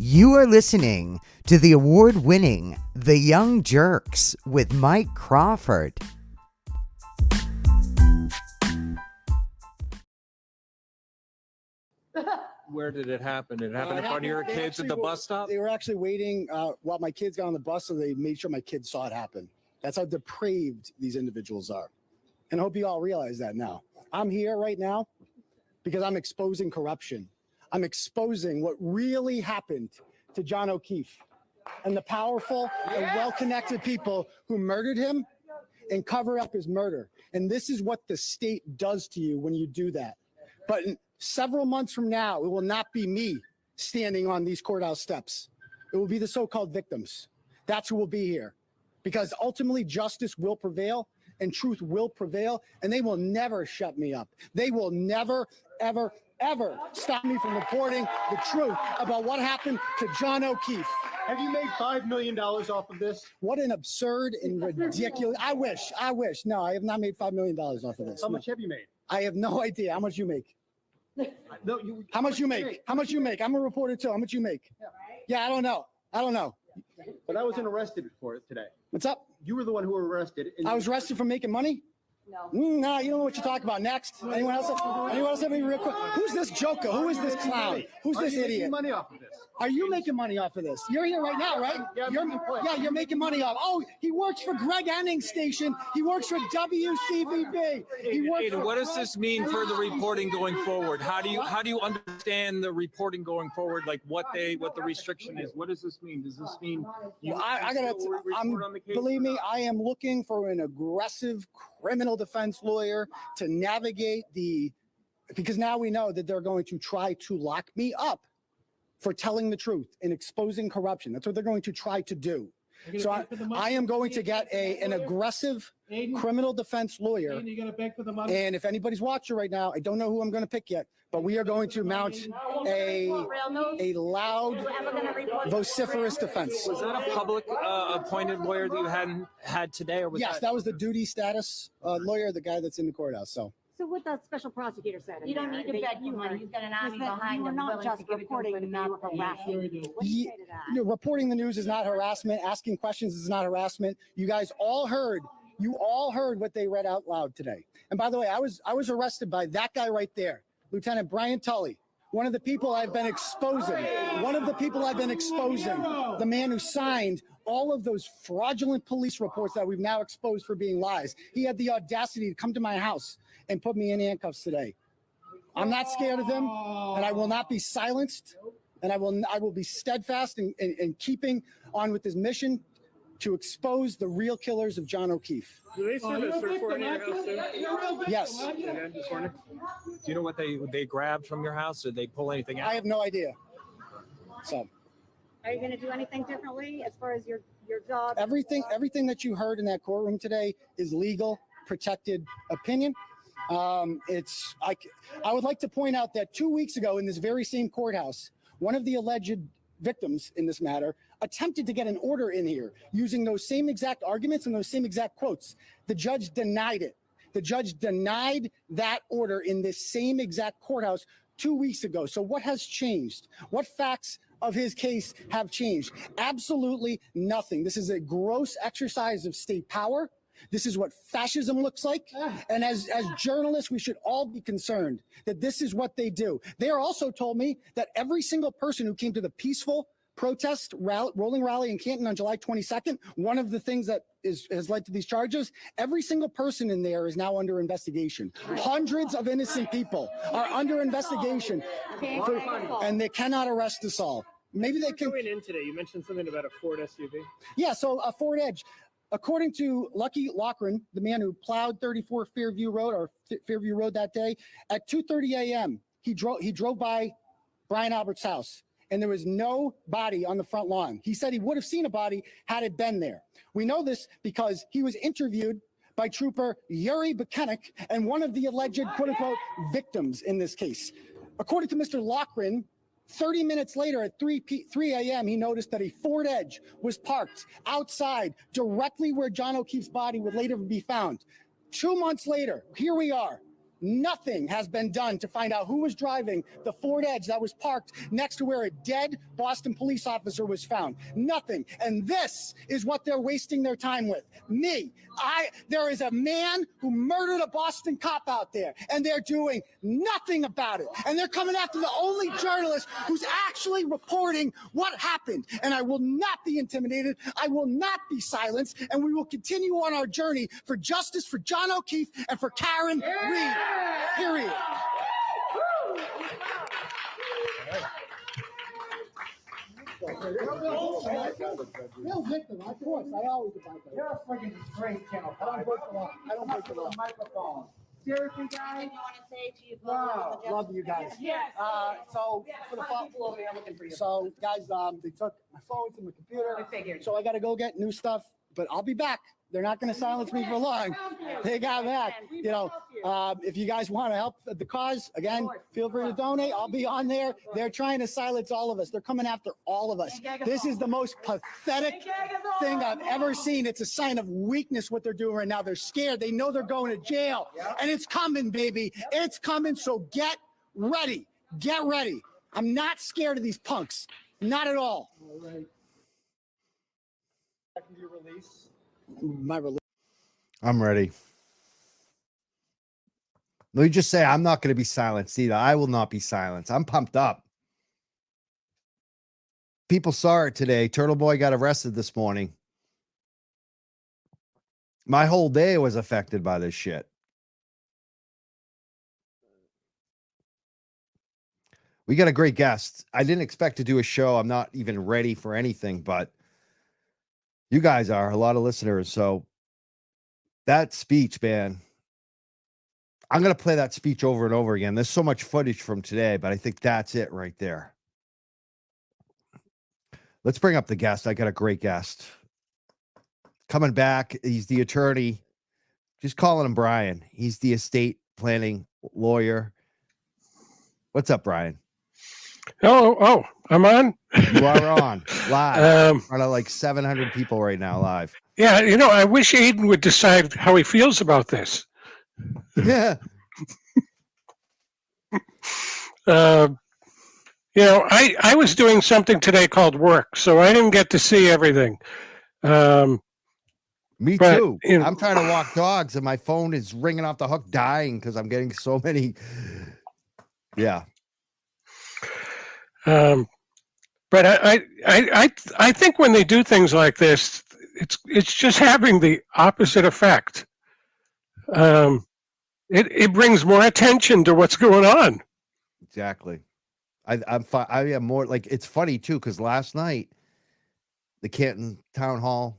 You are listening to the award-winning The Young Jurks with Mike Crawford. Where did it happen? Did it happen in front of your kids at the bus stop? They were actually waiting while my kids got on the bus, so they made sure my kids saw it happen. That's how depraved these individuals are. And I hope you all realize that now. I'm here right now because I'm exposing corruption. I'm exposing what really happened to John O'Keefe and the powerful and well-connected people who murdered him and cover up his murder. And this is what the state does to you when you do that. But several months from now, it will not be me standing on these courthouse steps. It will be the so-called victims. That's who will be here. Because ultimately justice will prevail and truth will prevail, and they will never shut me up. They will never, ever, ever stop me from reporting the truth about what happened to John O'Keefe. Have you made $5 million off of this? What an absurd and ridiculous. I wish. No, I have not made $5 million off of this. How much have you made? I have no idea how much you make. No, How much you make? How much you make? I'm a reporter too. How much you make? Yeah, I don't know. But I wasn't arrested for it today. What's up? You were the one who were arrested. I was arrested for making money? No. No, you don't know what you're talking about. Next. Anyone else? Have any real quick? Who's this joker? Who is this clown? Who's this Are you making idiot? money off of this? Are you making money off of this? You're here right now, right? Yeah, You're making money off. Oh, he works for Greg Henning's station. He works for WCVB. Aiden, what does this mean for the reporting going forward? How do you understand the reporting going forward? Like what the restriction is? What does this mean? Does this mean believe me, I am looking for an aggressive criminal defense lawyer to navigate because now we know that they're going to try to lock me up for telling the truth and exposing corruption. That's what they're going to try to do. So I am going to get an aggressive criminal defense lawyer. And if anybody's watching right now, I don't know who I'm going to pick yet, but we are going to mount a loud, vociferous defense. Was that a public appointed lawyer that you hadn't had today? Or was Yes, that was the duty status lawyer, the guy that's in the courthouse. So what the special prosecutor said. You don't need to beg for money. You've got an army behind You're him. not just reporting the not harassment. What do you say to that? Reporting the news is not harassment. Asking questions is not harassment. You guys all heard what they read out loud today. And by the way, I was arrested by that guy right there, Lieutenant Brian Tully. One of the people I've been exposing, the man who signed all of those fraudulent police reports that we've now exposed for being lies. He had the audacity to come to my house and put me in handcuffs today. I'm not scared of him, and I will not be silenced, and I will be steadfast in keeping on with this mission to expose the real killers of John O'Keefe. Do they serve a search warrant in your house too? Yes. Okay, this morning? Do you know what they grabbed from your house? Did they pull anything out? I have no idea. So Are you going to do anything differently as far as your job? everything that you heard in that courtroom today is legal, protected opinion. I would like to point out that 2 weeks ago in this very same courthouse, one of the alleged victims in this matter attempted to get an order in here using those same exact arguments and those same exact quotes. The judge denied it. The judge denied that order in this same exact courthouse 2 weeks ago. So what has changed? What facts of his case have changed? Absolutely nothing. This is a gross exercise of state power. This is what fascism looks like. And as journalists, we should all be concerned that this is what they do. They also told me that every single person who came to the peaceful protest rolling rally in Canton on July 22nd, one of the things that has led to these charges, every single person in there is now under investigation. Hundreds of innocent people are under investigation, and they cannot arrest us all. Maybe they can. Going in today, you mentioned something about a Ford SUV. Yeah, so a Ford Edge. According to Lucky Loughran, the man who plowed 34 Fairview Road that day, at 2:30 a.m., he drove by Brian Albert's house, and there was no body on the front lawn. He said he would have seen a body had it been there. We know this because he was interviewed by Trooper Yuri Buchanek and one of the alleged quote-unquote victims in this case. According to Mr. Loughran, 30 minutes later at 3 a.m., he noticed that a Ford Edge was parked outside directly where John O'Keefe's body would later be found. 2 months later, here we are. Nothing has been done to find out who was driving the Ford Edge that was parked next to where a dead Boston police officer was found. Nothing. And this is what they're wasting their time with. Me. There is a man who murdered a Boston cop out there, and they're doing nothing about it. And they're coming after the only journalist who's actually reporting what happened. And I will not be intimidated. I will not be silenced. And we will continue on our journey for justice for John O'Keefe and for Karen Reed. Period. Real victim, of course. I always about that. You're a freaking great channel. I don't break the law. I don't break the law. Microphone. Seriously, guys. Anything you want to say to you? Wow, love you guys. Yes. So for the follow over here, looking for you. So guys, they took my phone and my computer. I figured. So I got to go get new stuff, but I'll be back. They're not going to silence me for long. They got back. You know, if you guys want to help the cause, again, feel free to donate. I'll be on there. They're trying to silence all of us. They're coming after all of us. This is the most pathetic thing I've ever seen. It's a sign of weakness what they're doing right now. They're scared. They know they're going to jail. And it's coming, baby. It's coming. So get ready. Get ready. I'm not scared of these punks. Not at all. All right. Your release. My release. I'm ready. Let me just say, I'm not going to be silenced either. I will not be silenced. I'm pumped up. People saw it today. Turtleboy got arrested this morning. My whole day was affected by this shit. We got a great guest. I didn't expect to do a show. I'm not even ready for anything, but you guys are a lot of listeners. So that speech, man, I'm going to play that speech over and over again. There's so much footage from today, but I think that's it right there. Let's bring up the guest. I got a great guest coming back. He's the attorney. Just calling him Brian. He's the estate planning lawyer. What's up, Brian? Oh, I'm on. You are on live. In front of like 700 people right now live. Yeah, I wish Aiden would decide how he feels about this. Yeah. I was doing something today called work, so I didn't get to see everything. Me too. I'm trying to walk dogs, and my phone is ringing off the hook, dying because I'm getting so many. Yeah. But I think when they do things like this, it's just having the opposite effect. It brings more attention to what's going on. Exactly. I am more like, it's funny too, because last night the Canton Town Hall,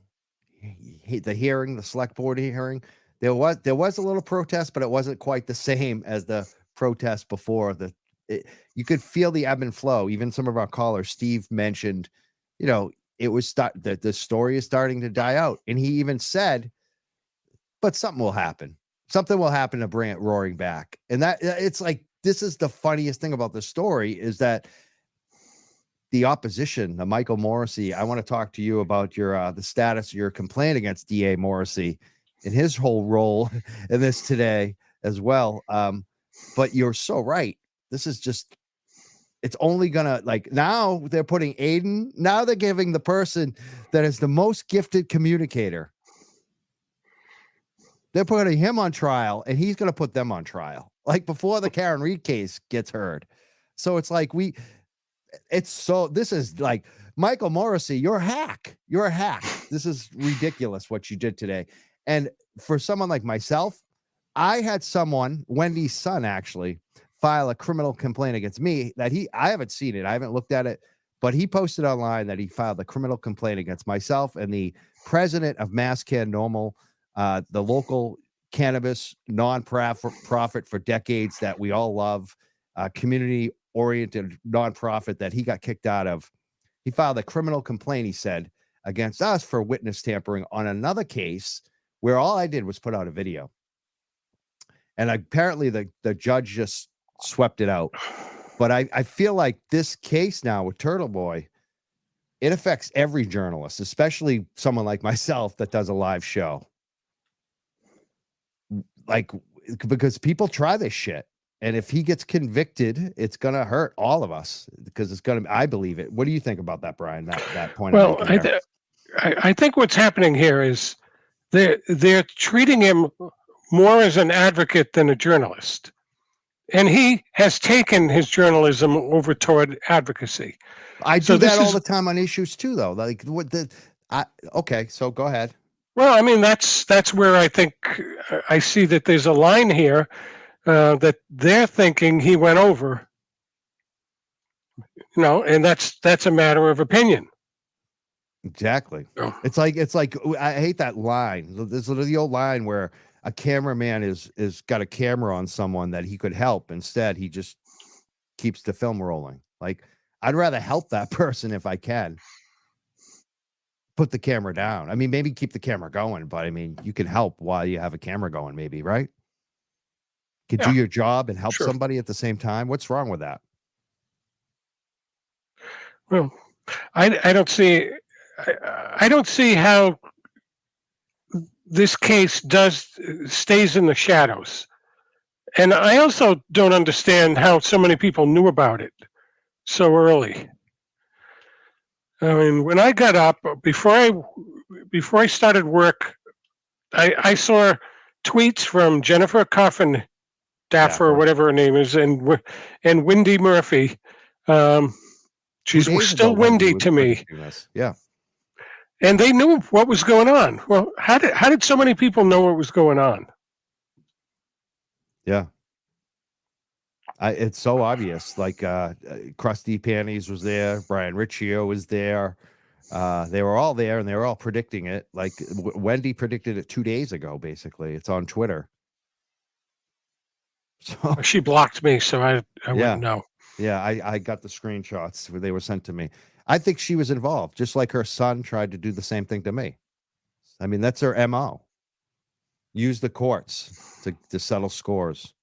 the select board hearing, there was a little protest, but it wasn't quite the same as the protest before. You could feel the ebb and flow. Even some of our callers, Steve mentioned, it was that the story is starting to die out, and he even said, but something will happen. Something will happen to bring it roaring back. And that it's like, this is the funniest thing about the story is that the opposition, the Michael Morrissey, I want to talk to you about your the status of your complaint against DA Morrissey and his whole role in this today as well. But you're so right. This is just, it's only gonna, like, now they're putting Aiden, now they're giving the person that is the most gifted communicator, they're putting him on trial, and he's going to put them on trial, like before the Karen Reed case gets heard. So it's like this is like, Michael Morrissey, you're a hack. You're a hack. This is ridiculous what you did today. And for someone like myself, I had someone, Wendy's son, actually file a criminal complaint against me that I haven't seen it. I haven't looked at it, but he posted online that he filed a criminal complaint against myself and the president of Mass Can Normal, the local cannabis nonprofit for decades that we all love, community-oriented nonprofit that he got kicked out of. He filed a criminal complaint, he said, against us for witness tampering on another case where all I did was put out a video. And apparently the judge just swept it out. But I feel like this case now with Turtleboy, it affects every journalist, especially someone like myself that does a live show. Like, because people try this shit. And if he gets convicted, it's going to hurt all of us because it's going to, I believe it. What do you think about that, Brian? That point I'm Well, making there? I think what's happening here is they're treating him more as an advocate than a journalist. And he has taken his journalism over toward advocacy. I So do that this all is- the time on issues too, though. Like okay, so go ahead. Well, I mean, that's where I think I see that there's a line here that they're thinking he went over. And that's a matter of opinion. Exactly. Oh. It's like I hate that line. There's the old line where a cameraman is got a camera on someone that he could help. Instead, he just keeps the film rolling. Like, I'd rather help that person if I can. Put the camera down. I mean, maybe keep the camera going, but I mean, you can help while you have a camera going, maybe, right? Could do your job and help somebody at the same time. What's wrong with that? Well, I don't see how this case stays in the shadows. And I also don't understand how so many people knew about it so early. I mean, when I got up, before I started work, I saw tweets from Jennifer Coffin Daffer, or whatever her name is, and Wendy Murphy. She was still Wendy to me. Yeah. And they knew what was going on. Well, how did so many people know what was going on? Yeah. It's so obvious. Like Krusty Panties was there. Brian Riccio was there. They were all there, and they were all predicting it. Like Wendy predicted it 2 days ago, basically. It's on Twitter. So she blocked me, so I wouldn't know. Yeah, I got the screenshots where they were sent to me. I think she was involved, just like her son tried to do the same thing to me. I mean, that's her MO. Use the courts to settle scores.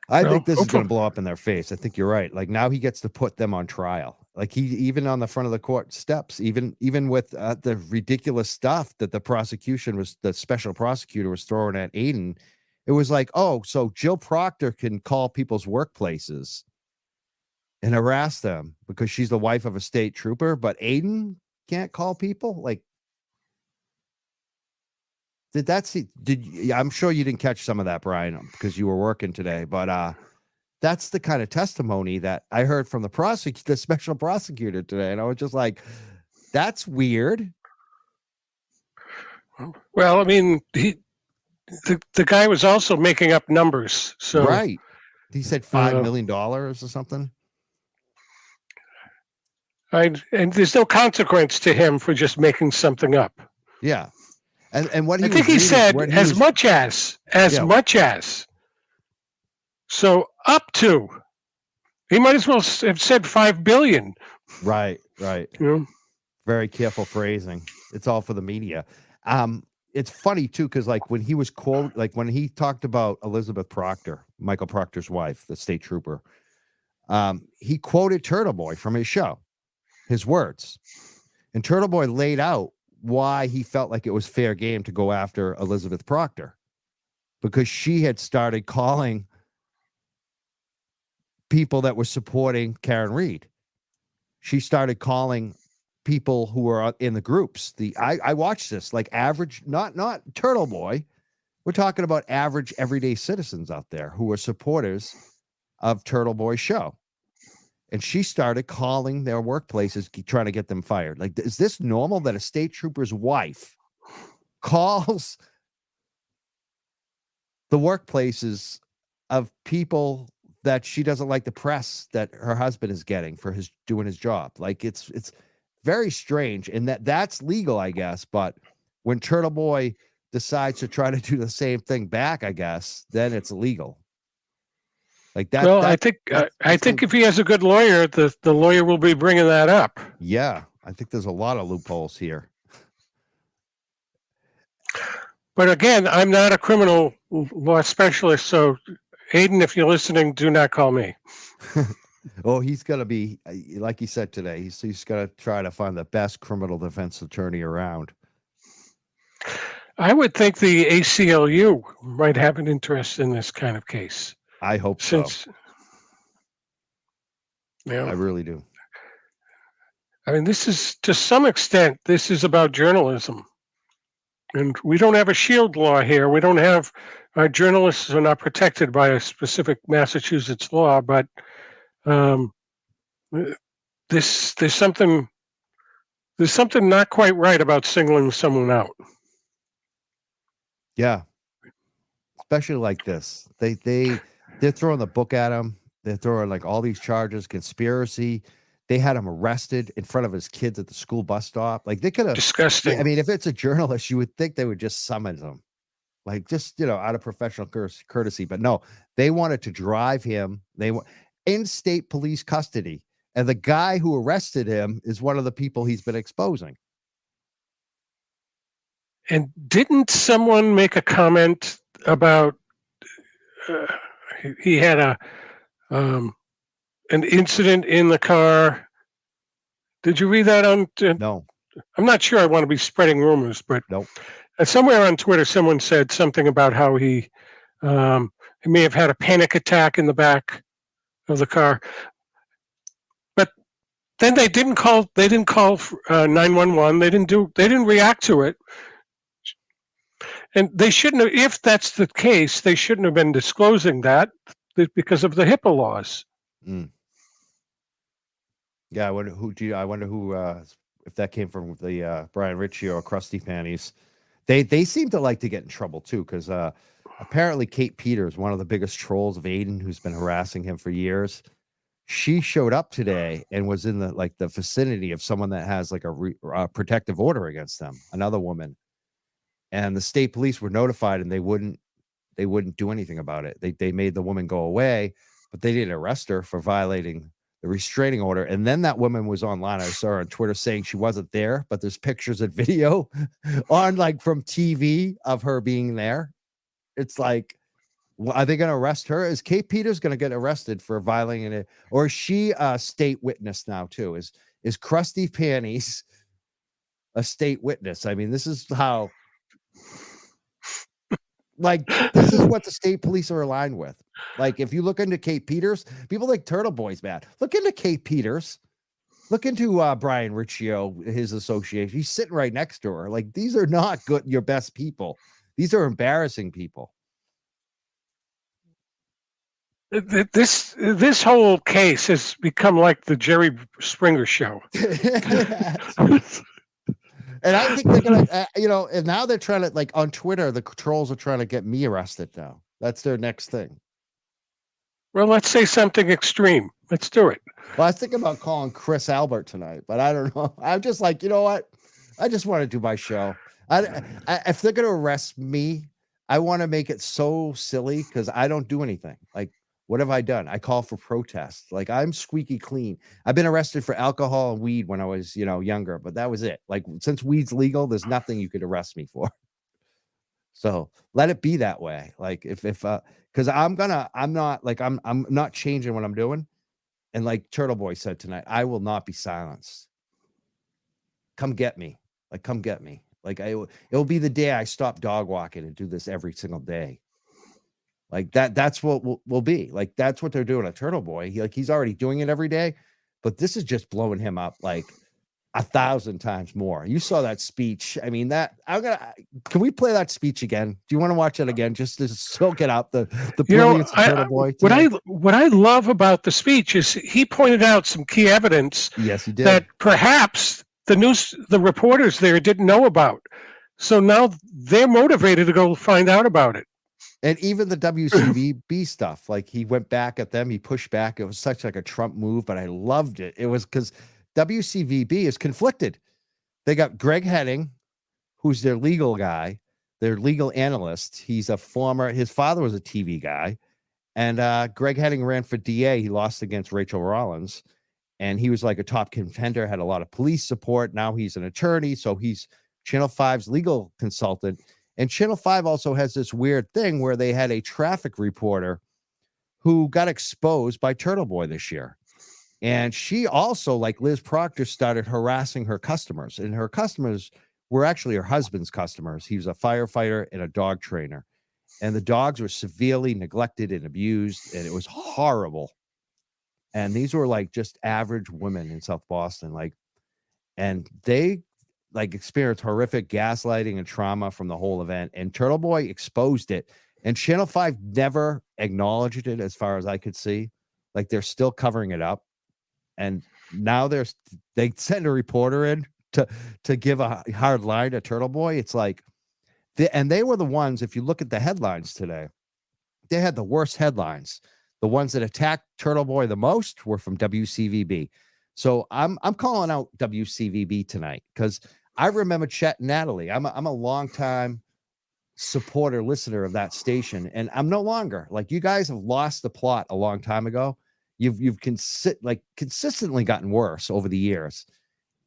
I think this is going to blow up in their face. I think you're right. Like, now he gets to put them on trial. Like, he even on the front of the court steps, even with the ridiculous stuff that the special prosecutor was throwing at Aiden. It was like, oh, so Jill Proctor can call people's workplaces and harass them because she's the wife of a state trooper, but Aiden can't call people. Like, I'm sure you didn't catch some of that, Brian, because you were working today, but that's the kind of testimony that I heard from the special prosecutor today. And I was just like, that's weird. Well, I mean, the guy was also making up numbers. So right. He said $5 million or something. And there's no consequence to him for just making something up. Yeah. And what I think he said much as. So up to. He might as well have said 5 billion. Right. Yeah. Very careful phrasing. It's all for the media. It's funny too, because like when he talked about Elizabeth Proctor, Michael Proctor's wife, the state trooper, he quoted Turtleboy from his show, his words. And Turtleboy laid out why he felt like it was fair game to go after Elizabeth Proctor, because she had started calling people that were supporting Karen Reed. She started calling people who were in the groups. I watched this, like average, not Turtleboy. We're talking about average everyday citizens out there who are supporters of Turtleboy's show. And she started calling their workplaces, trying to get them fired. Like, is this normal that a state trooper's wife calls the workplaces of people that she doesn't like the press that her husband is getting for doing his job? Like, it's very strange, and that's legal, I guess. But when Turtleboy decides to try to do the same thing back, I guess, then it's illegal. Like that. Well, I think if he has a good lawyer, the lawyer will be bringing that up. Yeah, I think there's a lot of loopholes here. But again, I'm not a criminal law specialist, so Aiden, if you're listening, do not call me. Oh, he's going to be, like he said today, he's going to try to find the best criminal defense attorney around. I would think the ACLU might have an interest in this kind of case. I hope so. Since, you know, I really do. I mean, this is, to some extent, this is about journalism. And we don't have a shield law here. We don't have, journalists are not protected by a specific Massachusetts law, but there's something not quite right about singling someone out. Yeah. Especially like this. They're throwing the book at him. They're throwing like all these charges, conspiracy. They had him arrested in front of his kids at the school bus stop. Like they could have. Disgusting. I mean, if it's a journalist, you would think they would just summon him, like just out of professional courtesy. But no, they wanted to drive him. They want in state police custody, and the guy who arrested him is one of the people he's been exposing. And didn't someone make a comment about he had an incident in the car? Did you read that on? No, I'm not sure I want to be spreading rumors, but nope. Somewhere on Twitter, someone said something about how he may have had a panic attack in the back of the car. But then they didn't call 911. They didn't react to it. And they shouldn't have, if that's the case, they shouldn't have been disclosing that because of the HIPAA laws. Mm. Yeah, I wonder who if that came from the Brian Riccio or Krusty Panties. They seem to like to get in trouble too, because apparently Kate Peters, one of the biggest trolls of Aiden, who's been harassing him for years, she showed up today and was in the vicinity of someone that has like a protective order against them, another woman. And the state police were notified, and they wouldn't do anything about it. They made the woman go away, but they didn't arrest her for violating the restraining order. And then that woman was online. I saw her on Twitter saying she wasn't there, but there's pictures and video on from TV of her being there. It's like, well, are they going to arrest her? Is Kate Peters going to get arrested for violating it? Or is she a state witness now too? Is Krusty Panties a state witness? I mean, this is how, this is what the state police are aligned with. Like, if you look into Kate Peters, people like Turtleboy's bad. Look into Kate Peters. Look into Brian Riccio, his association. He's sitting right next to her. Like, these are not your best people. These are embarrassing people. This whole case has become like the Jerry Springer show. And I think they're gonna, and now they're trying to, on Twitter, the trolls are trying to get me arrested now. That's their next thing. Well, let's say something extreme. Let's do it. Well, I was thinking about calling Chris Albert tonight, but I don't know. I'm just like, you know what? I just want to do my show. If they're gonna arrest me, I want to make it so silly because I don't do anything. Like, what have I done? I call for protests. Like, I'm squeaky clean. I've been arrested for alcohol and weed when I was, younger, but that was it. Like, since weed's legal, there's nothing you could arrest me for. So let it be that way. Like, because I'm not changing what I'm doing. And like Turtleboy said tonight, I will not be silenced. Come get me. Like, come get me. Like, it'll be the day I stop dog walking and do this every single day. Like that's what will be. Like, that's what they're doing at Turtleboy. He's already doing it every day, but this is just blowing him up like 1,000 times more. You saw that speech. I mean, can we play that speech again? Do you want to watch it again? Just to soak it up, the brilliance of Turtleboy. What I love about the speech is he pointed out some key evidence. Yes, he did. That perhaps the reporters there didn't know about. So now they're motivated to go find out about it. And even the WCVB stuff, like he went back at them, he pushed back. It was such like a Trump move, but I loved it. It was because WCVB is conflicted. They got Greg Henning, who's their legal guy, their legal analyst. His father was a TV guy. And Greg Henning ran for DA. He lost against Rachel Rollins. And he was like a top contender, had a lot of police support. Now he's an attorney. So he's Channel 5's legal consultant. And Channel 5 also has this weird thing where they had a traffic reporter who got exposed by Turtleboy this year. And she also, like Liz Proctor, started harassing her customers. And her customers were actually her husband's customers. He was a firefighter and a dog trainer, and the dogs were severely neglected and abused, and it was horrible. And these were like just average women in South Boston, like, and they like experienced horrific gaslighting and trauma from the whole event. And Turtleboy exposed it, and Channel 5 never acknowledged it, as far as I could see. Like, they're still covering it up, and now they send a reporter in to give a hard line to Turtleboy. It's like, they were the ones. If you look at the headlines today, they had the worst headlines. The ones that attacked Turtleboy the most were from WCVB. So I'm calling out WCVB tonight, because I remember Chet and Natalie. I'm a long time supporter, listener of that station, and I'm no longer. Like, you guys have lost the plot a long time ago. You've consistently gotten worse over the years,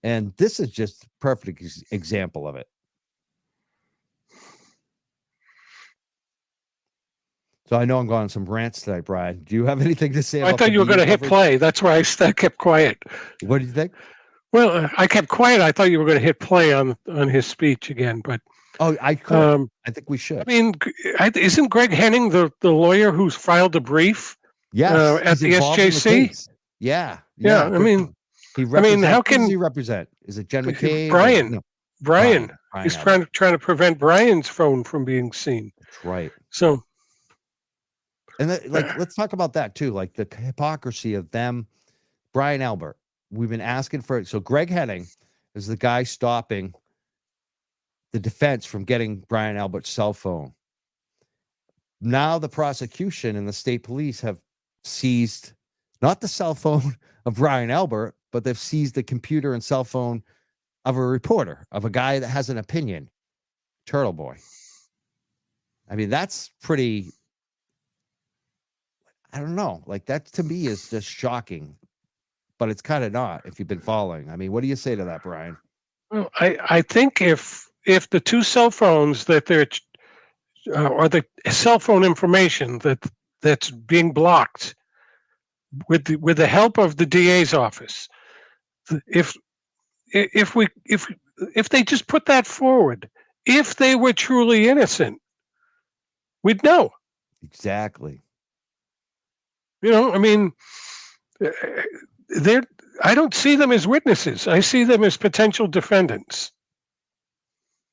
and this is just a perfect example of it. So I know I'm going on some rants tonight, Brian. Do you have anything to say? I thought you were going to hit play. That's why I kept quiet. What do you think? Well, I kept quiet. I thought you were going to hit play on his speech again, but I could. I think we should. I mean, isn't Greg Henning the lawyer who's filed a brief? Yes, at the SJC. Yeah. I mean, how can he represent? Is it Jen McCabe? Brian. No. Brian. He's trying to prevent Brian's phone from being seen. That's right. So, and let's talk about that too. Like, the hypocrisy of them. Brian Albert. We've been asking for it. So Greg Henning is the guy stopping the defense from getting Brian Albert's cell phone. Now the prosecution and the state police have seized not the cell phone of Brian Albert, but they've seized the computer and cell phone of a reporter, of a guy that has an opinion, Turtleboy. I mean, that's pretty, I don't know. Like, that to me is just shocking, but it's kind of not, if you've been following. I mean, what do you say to that, Brian? Well, I think if the two cell phones that they're or the cell phone information that's being blocked with the help of the DA's office, if they just put that forward, if they were truly innocent, we'd know. Exactly. I mean, I don't see them as witnesses. I see them as potential defendants.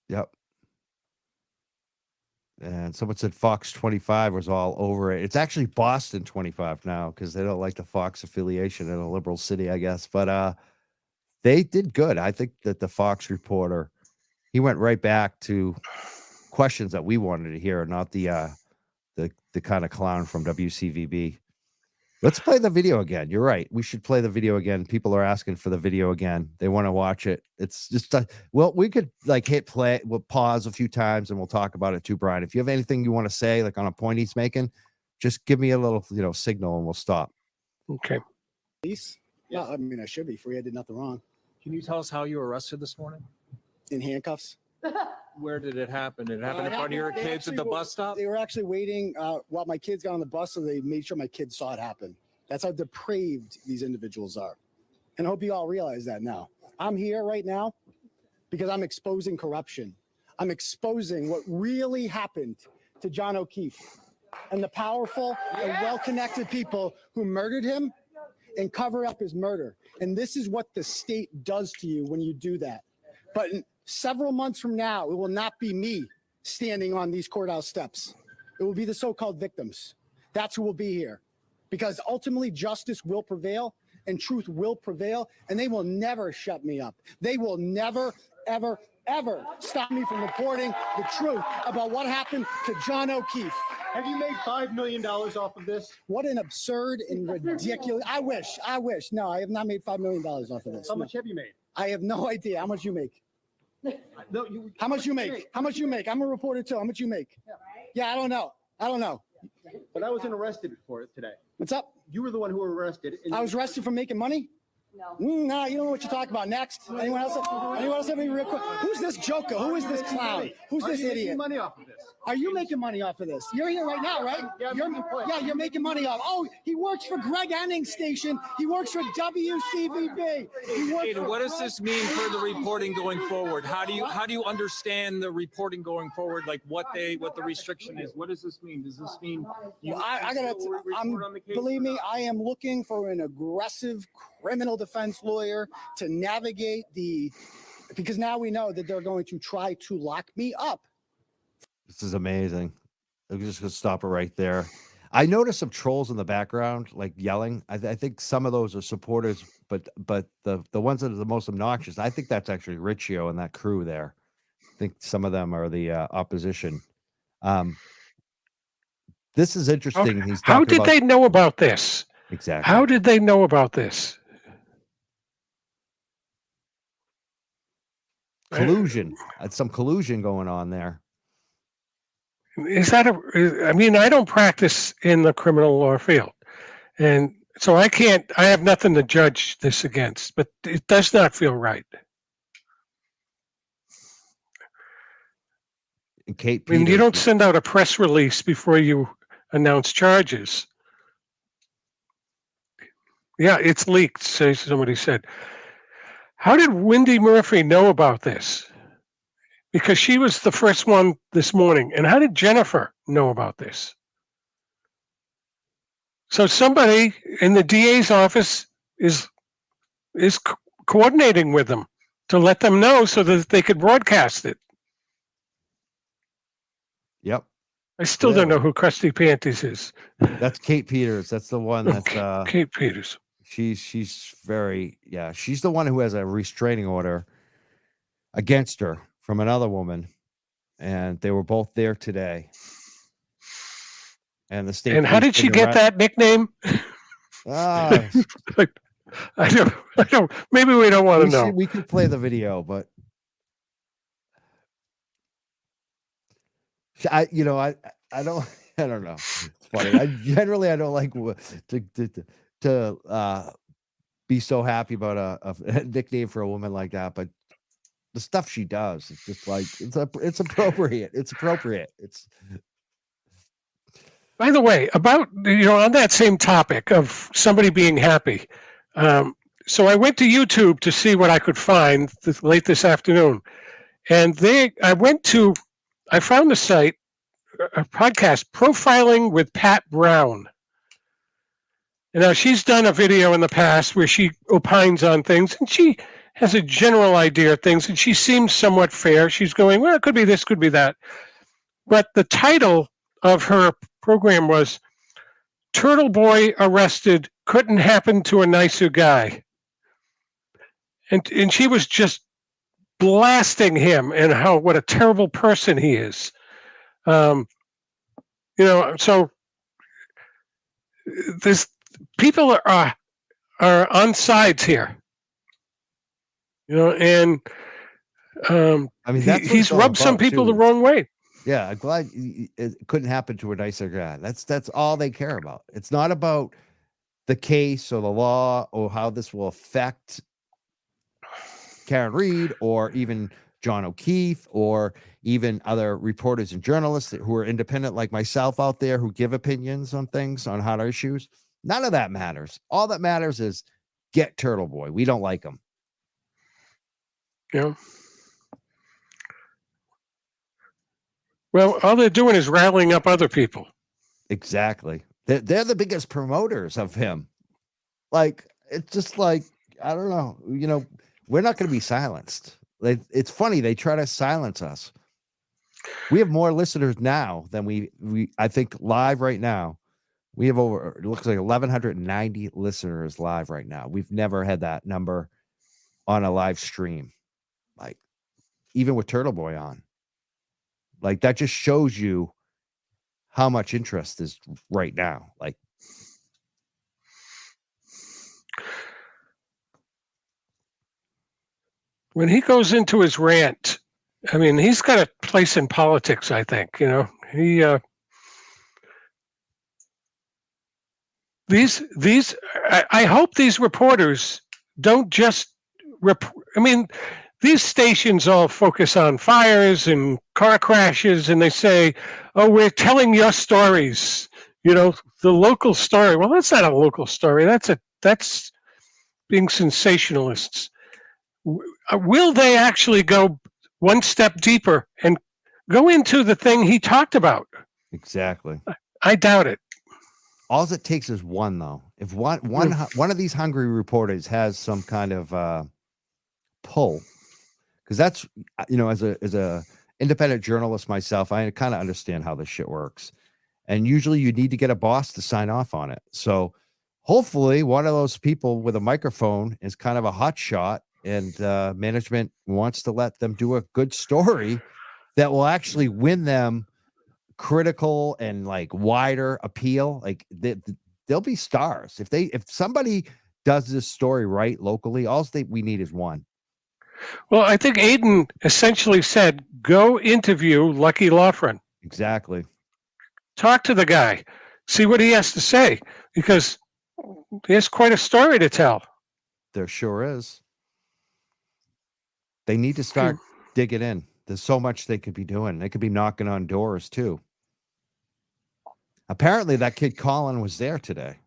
Yep. And someone said Fox 25 was all over it. It's actually Boston 25 now, because they don't like the Fox affiliation in a liberal city, I guess. But they did good. I think that the Fox reporter, he went right back to questions that we wanted to hear, not the kind of clown from WCVB. Let's play the video again. You're right. We should play the video again. People are asking for the video again. They want to watch it. It's just, well, we could like hit play. We'll pause a few times and we'll talk about it too, Brian. If you have anything you want to say, like on a point he's making, just give me a little, signal and we'll stop. Okay. Police? Yeah, I mean, I should be free. I did nothing wrong. Can you tell us how you were arrested this morning? In handcuffs. Where did it happen? Did it happen in front of your kids at the bus stop? They were actually waiting while my kids got on the bus, so they made sure my kids saw it happen. That's how depraved these individuals are. And I hope you all realize that now. I'm here right now because I'm exposing corruption. I'm exposing what really happened to John O'Keefe and the powerful and well-connected people who murdered him and cover up his murder. And this is what the state does to you when you do that. But several months from now, it will not be me standing on these courthouse steps. It will be the so-called victims. That's who will be here. Because ultimately justice will prevail and truth will prevail, and they will never shut me up. They will never, ever, ever stop me from reporting the truth about what happened to John O'Keefe. Have you made $5 million off of this? What an absurd and ridiculous. I wish. No, I have not made $5 million off of this. How much have you made? I have no idea. How much you make? No, How much you make? How much you make? I'm a reporter too. How much you make? Yeah, I don't know. But I wasn't arrested for it today. What's up? You were the one who were arrested. I was arrested for making money? No. Nah, you don't know what you're talking about. Next. Anyone else? Anyone else have any real quick? Who's this joker? Who is this clown? Who's this Are you making idiot? money off of this? Are you making money off of this? You're here right now, right? You're making money off. Oh, he works for Greg Henning's station. He works for WCVB. Aiden, what does this mean for the reporting going forward? How do you understand the reporting going forward? Like what the restriction is? What does this mean? Does this mean believe me, I am looking for an aggressive criminal defense lawyer to navigate because now we know that they're going to try to lock me up. This is amazing. I'm just gonna stop it right there. I noticed some trolls in the background, like yelling. I think some of those are supporters, but the ones that are the most obnoxious, I think that's actually Riccio and that crew there. I think some of them are the opposition. This is interesting. Okay. He's How talking did about they know about this? exactly. How did they know about this? Collusion. Some collusion going on there. Is that I mean, I don't practice in the criminal law field, and so I have nothing to judge this against, but it does not feel right. And Kate I mean, Peters, you don't send out a press release before you announce charges. Yeah, it's leaked, somebody said. How did Wendy Murphy know about this? Because she was the first one this morning. And how did Jennifer know about this? So somebody in the DA's office is coordinating with them to let them know so that they could broadcast it. Yep. I still don't know who Krusty Panties is. That's Kate Peters. That's the one that's Kate Peters. She's very, yeah. She's the one who has a restraining order against her from another woman, and they were both there today. And the state. And how did she get that nickname? Ah, I don't. Maybe we don't want to know. We could play the video, but I don't know. It's funny. I don't like to be so happy about a nickname for a woman like that, but the stuff she does, it's just like it's appropriate. It's appropriate. It's. By the way, about on that same topic of somebody being happy, so I went to YouTube to see what I could find late this afternoon, and I found the site, a podcast, Profiling with Pat Brown. And now she's done a video in the past where she opines on things, and she has a general idea of things, and she seems somewhat fair. She's going, well, it could be this, could be that. But the title of her program was Turtleboy Arrested, Couldn't Happen to a Nicer Guy. And she was just blasting him and what a terrible person he is. So this people are on sides here. And I mean, he's rubbed some people the wrong way. Yeah, I'm glad it couldn't happen to a nicer guy. That's all they care about. It's not about the case or the law or how this will affect Karen Reed or even John O'Keefe or even other reporters and journalists who are independent like myself out there who give opinions on things, on hot issues. None of that matters. All that matters is get Turtleboy. We don't like him. Yeah. Well, all they're doing is rallying up other people. Exactly. They're the biggest promoters of him. Like, it's just like, I don't know. We're not going to be silenced. It's funny. They try to silence us. We have more listeners now than we I think live right now. We have it looks like 1,190 listeners live right now. We've never had that number on a live stream. Like, even with Turtleboy on. Like, that just shows you how much interest is right now. Like, when he goes into his rant, I mean, he's got a place in politics, I think. He I hope these reporters don't just I mean, these stations all focus on fires and car crashes, and they say, "Oh, we're telling your stories." The local story. Well, that's not a local story. That's being sensationalists. Will they actually go one step deeper and go into the thing he talked about? Exactly. I doubt it. All it takes is one, though. If one of these hungry reporters has some kind of pull, because that's as a independent journalist myself, I kind of understand how this shit works. And usually you need to get a boss to sign off on it. So hopefully one of those people with a microphone is kind of a hot shot, and management wants to let them do a good story that will actually win them critical and like wider appeal. Like they'll be stars if somebody does this story right locally. All we need is one. Well, I think Aiden essentially said, "Go interview Lucky Loughran. Exactly. Talk to the guy, see what he has to say, because he has quite a story to tell." There sure is. They need to start digging in. There's so much they could be doing. They could be knocking on doors too. Apparently that kid Colin was there today.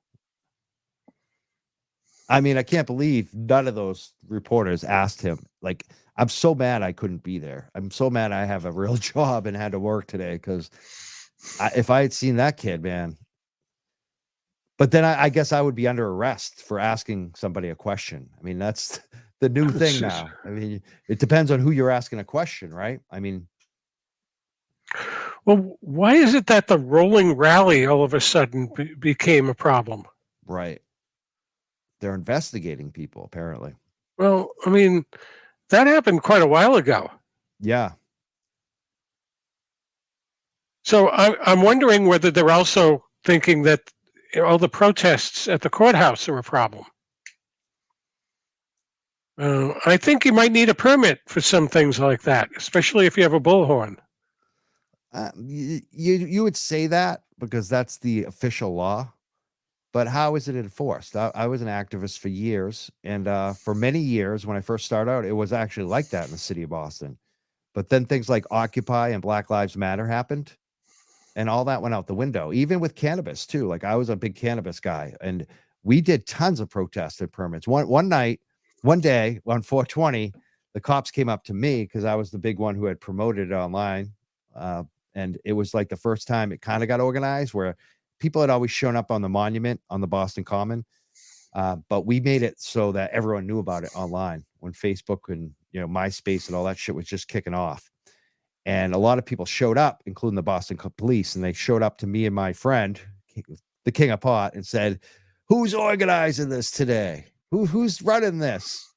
I mean, I can't believe none of those reporters asked him. Like, I'm so mad I couldn't be there. I'm so mad I have a real job and had to work today, because if I had seen that kid, man. But then I guess I would be under arrest for asking somebody a question. I mean, that's the new thing now. I mean, it depends on who you're asking a question, right? I mean, well, why is it that the rolling rally all of a sudden became a problem? right. They're investigating people, apparently. Well, I mean, that happened quite a while ago. Yeah. So I'm wondering whether they're also thinking that all the protests at the courthouse are a problem. I think you might need a permit for some things like that, especially if you have a bullhorn. You would say that because that's the official law, but how is it enforced? I was an activist for years, and for many years when I first started out, it was actually like that in the city of Boston. But then things like Occupy and Black Lives Matter happened, and all that went out the window. Even with cannabis too. Like, I was a big cannabis guy, and we did tons of protests and permits. One day on 420, the cops came up to me because I was the big one who had promoted it online. And it was like the first time it kind of got organized, where people had always shown up on the monument on the Boston Common. But we made it so that everyone knew about it online when Facebook and MySpace and all that shit was just kicking off. And a lot of people showed up, including the Boston police, and they showed up to me and my friend, the King of Pot, and said, "Who's organizing this today? Who's running this?"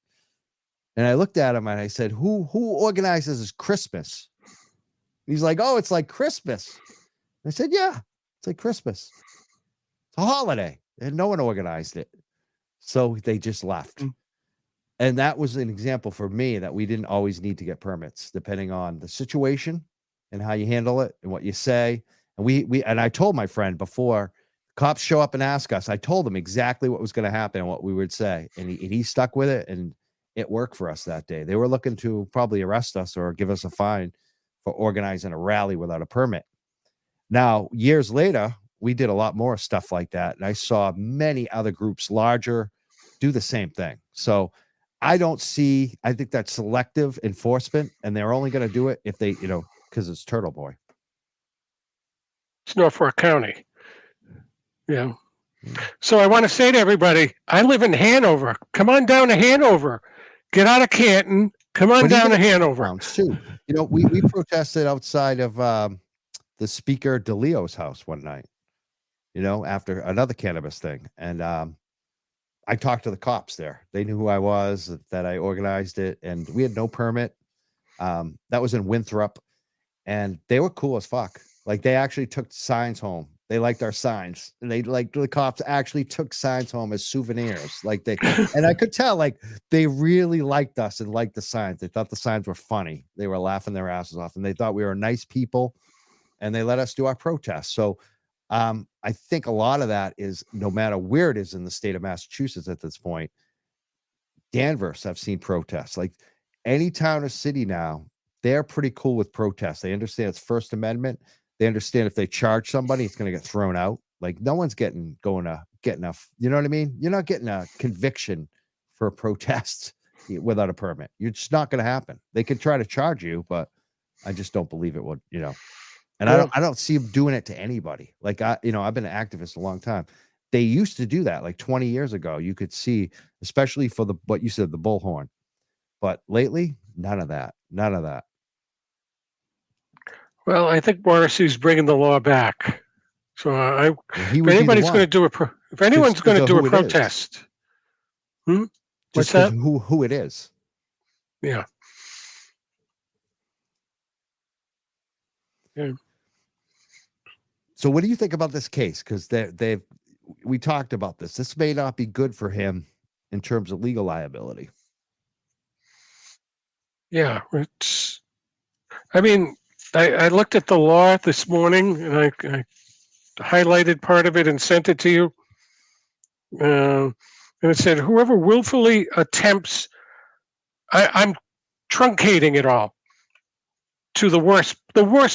And I looked at him and I said, "Who organizes this Christmas?" He's like, "Oh, it's like Christmas." I said, "Yeah, it's like Christmas. It's a holiday." And no one organized it. So they just left. And that was an example for me that we didn't always need to get permits, depending on the situation and how you handle it and what you say. And and I told my friend before cops show up and ask us, I told him exactly what was going to happen and what we would say. And he stuck with it, and it worked for us that day. They were looking to probably arrest us or give us a fine for organizing a rally without a permit. Now, years later, we did a lot more stuff like that. And I saw many other groups larger do the same thing. So I think that's selective enforcement, and they're only going to do it if they, because it's Turtleboy. It's Norfolk County. Yeah. So I want to say to everybody, I live in Hanover. Come on down to Hanover. Get out of Canton. Come on down to Hanover. Too. We protested outside of the Speaker DeLeo's house one night, after another cannabis thing. And I talked to the cops there. They knew who I was, that I organized it, and we had no permit. That was in Winthrop, and they were cool as fuck. Like, they actually took signs home. They liked our signs. The cops actually took signs home as souvenirs. And I could tell, they really liked us and liked the signs. They thought the signs were funny. They were laughing their asses off, and they thought we were nice people, and they let us do our protests. So I think a lot of that is, no matter where it is in the state of Massachusetts at this point, Danvers, I've seen protests. Like, any town or city now, they're pretty cool with protests. They understand it's First Amendment. They understand if they charge somebody, it's going to get thrown out. Like no one's getting enough. You know what I mean? You're not getting a conviction for a protest without a permit. You're just not going to happen. They could try to charge you, but I just don't believe it would. And I don't see them doing it to anybody. Like I've been an activist a long time. They used to do that like 20 years ago. You could see, especially for what you said, the bullhorn. But lately, none of that. None of that. Well, I think Morrissey's bringing the law back. So if anybody's going to do if anyone's going to do a protest, what's that? Who it is? Yeah. Yeah. So, what do you think about this case? Because we talked about this. This may not be good for him in terms of legal liability. Yeah, I looked at the law this morning and I highlighted part of it and sent it to you. And it said, whoever willfully attempts, I'm truncating it all to the worst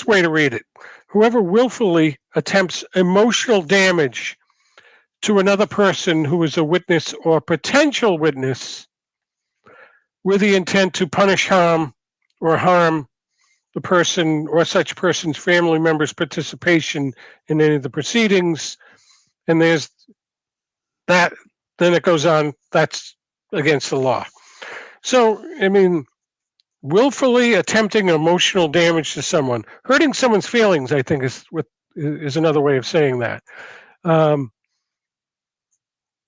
way to read it. Whoever willfully attempts emotional damage to another person who is a witness or potential witness with the intent to punish, harm, or harm the person or such person's family members' participation in any of the proceedings. And there's that, then it goes on, that's against the law. So, willfully attempting emotional damage to someone, hurting someone's feelings, I think is another way of saying that.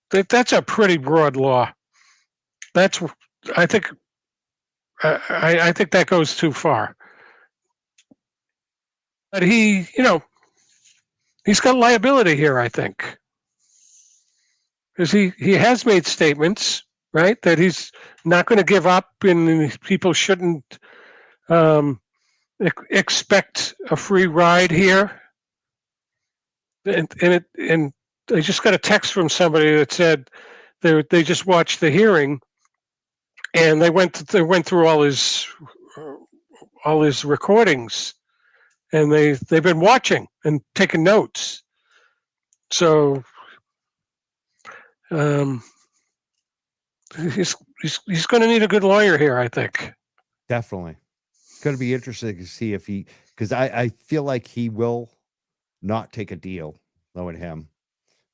That's a pretty broad law. I think that goes too far. But he's got liability here, I think. Because he has made statements, right, that he's not going to give up and people shouldn't expect a free ride here. And I just got a text from somebody that said they just watched the hearing and they went through all his recordings and they've been watching and taking notes. So he's going to need a good lawyer here, I think. Definitely. It's going to be interesting to see if because I feel like he will not take a deal, knowing him.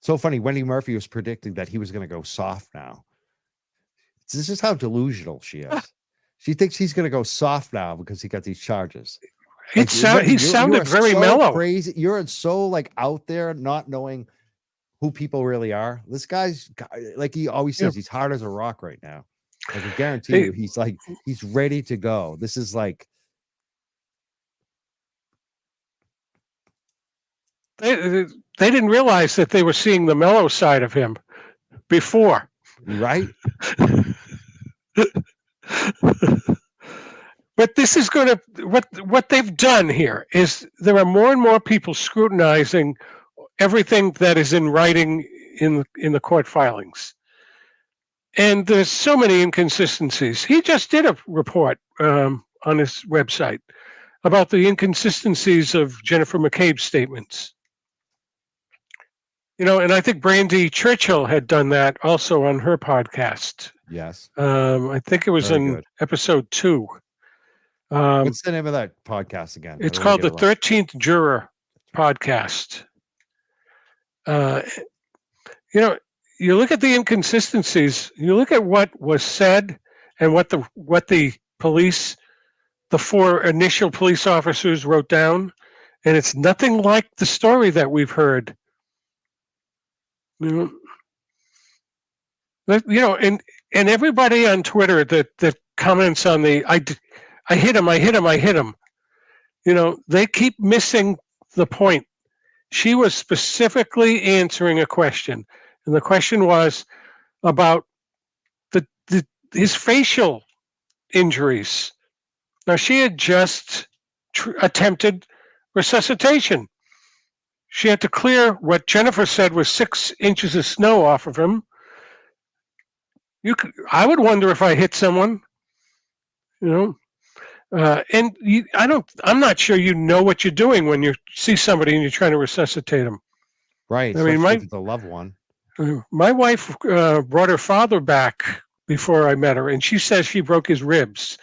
So funny, Wendy Murphy was predicting that he was going to go soft now. This is how delusional she is. She thinks he's going to go soft now because he got these charges. He sounded very mellow. Crazy. You're so out there, not knowing who people really are. This guy's like he always says, he's hard as a rock right now. I can guarantee you, he's ready to go. This is like they didn't realize that they were seeing the mellow side of him before, right? But this is going to what they've done here is there are more and more people scrutinizing everything that is in writing in the court filings, and there's so many inconsistencies. He just did a report on his website about the inconsistencies of Jennifer McCabe's statements. And I think Brandy Churchill had done that also on her podcast. Yes. I think it was in episode 2. What's the name of that podcast again? It's called the 13th Juror podcast. You look at the inconsistencies, you look at what was said and what the police, the 4 initial police officers wrote down, and it's nothing like the story that we've heard. And everybody on Twitter that comments on the I hit him. They keep missing the point. She was specifically answering a question, and the question was about his facial injuries. Now, she had just attempted resuscitation. She had to clear what Jennifer said was 6 inches of snow off of him. I would wonder if I hit someone. And I'm not sure you know what you're doing when you see somebody and you're trying to resuscitate them. Right. I mean, Especially if it's a loved one. my wife brought her father back before I met her, and she says she broke his ribs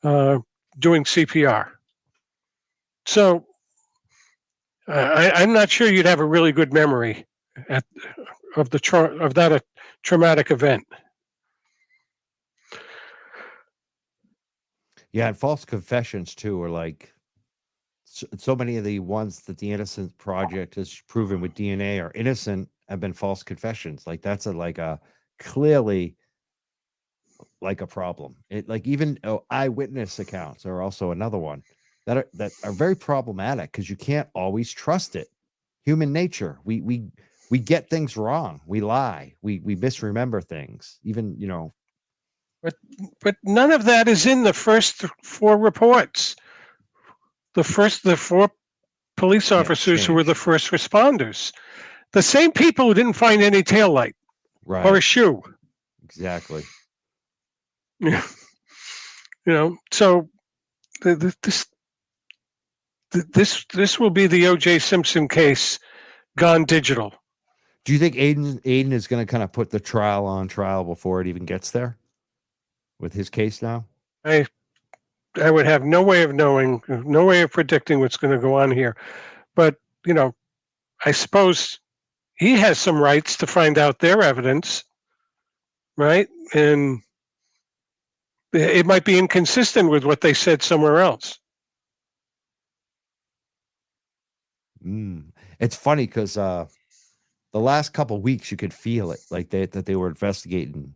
doing CPR. So I'm not sure you'd have a really good memory of that traumatic event. Yeah, and false confessions too are like so many of the ones that the Innocent Project has proven with DNA are innocent have been false confessions. Like that's a clearly like a problem. It like even eyewitness accounts are also another one that are very problematic because you can't always trust it. Human nature. We get things wrong. We lie. We misremember things. Even But none of that is in the first 4 reports. The 4 police officers who were the first responders, the same people who didn't find any taillight or a shoe. Exactly. So this will be the O.J. Simpson case gone digital. Do you think Aiden is going to kind of put the trial on trial before it even gets there with his case now? I would have no way of knowing, no way of predicting what's going to go on here. But, I suppose he has some rights to find out their evidence, right? And it might be inconsistent with what they said somewhere else. It's funny because the last couple of weeks you could feel it, like that they were investigating.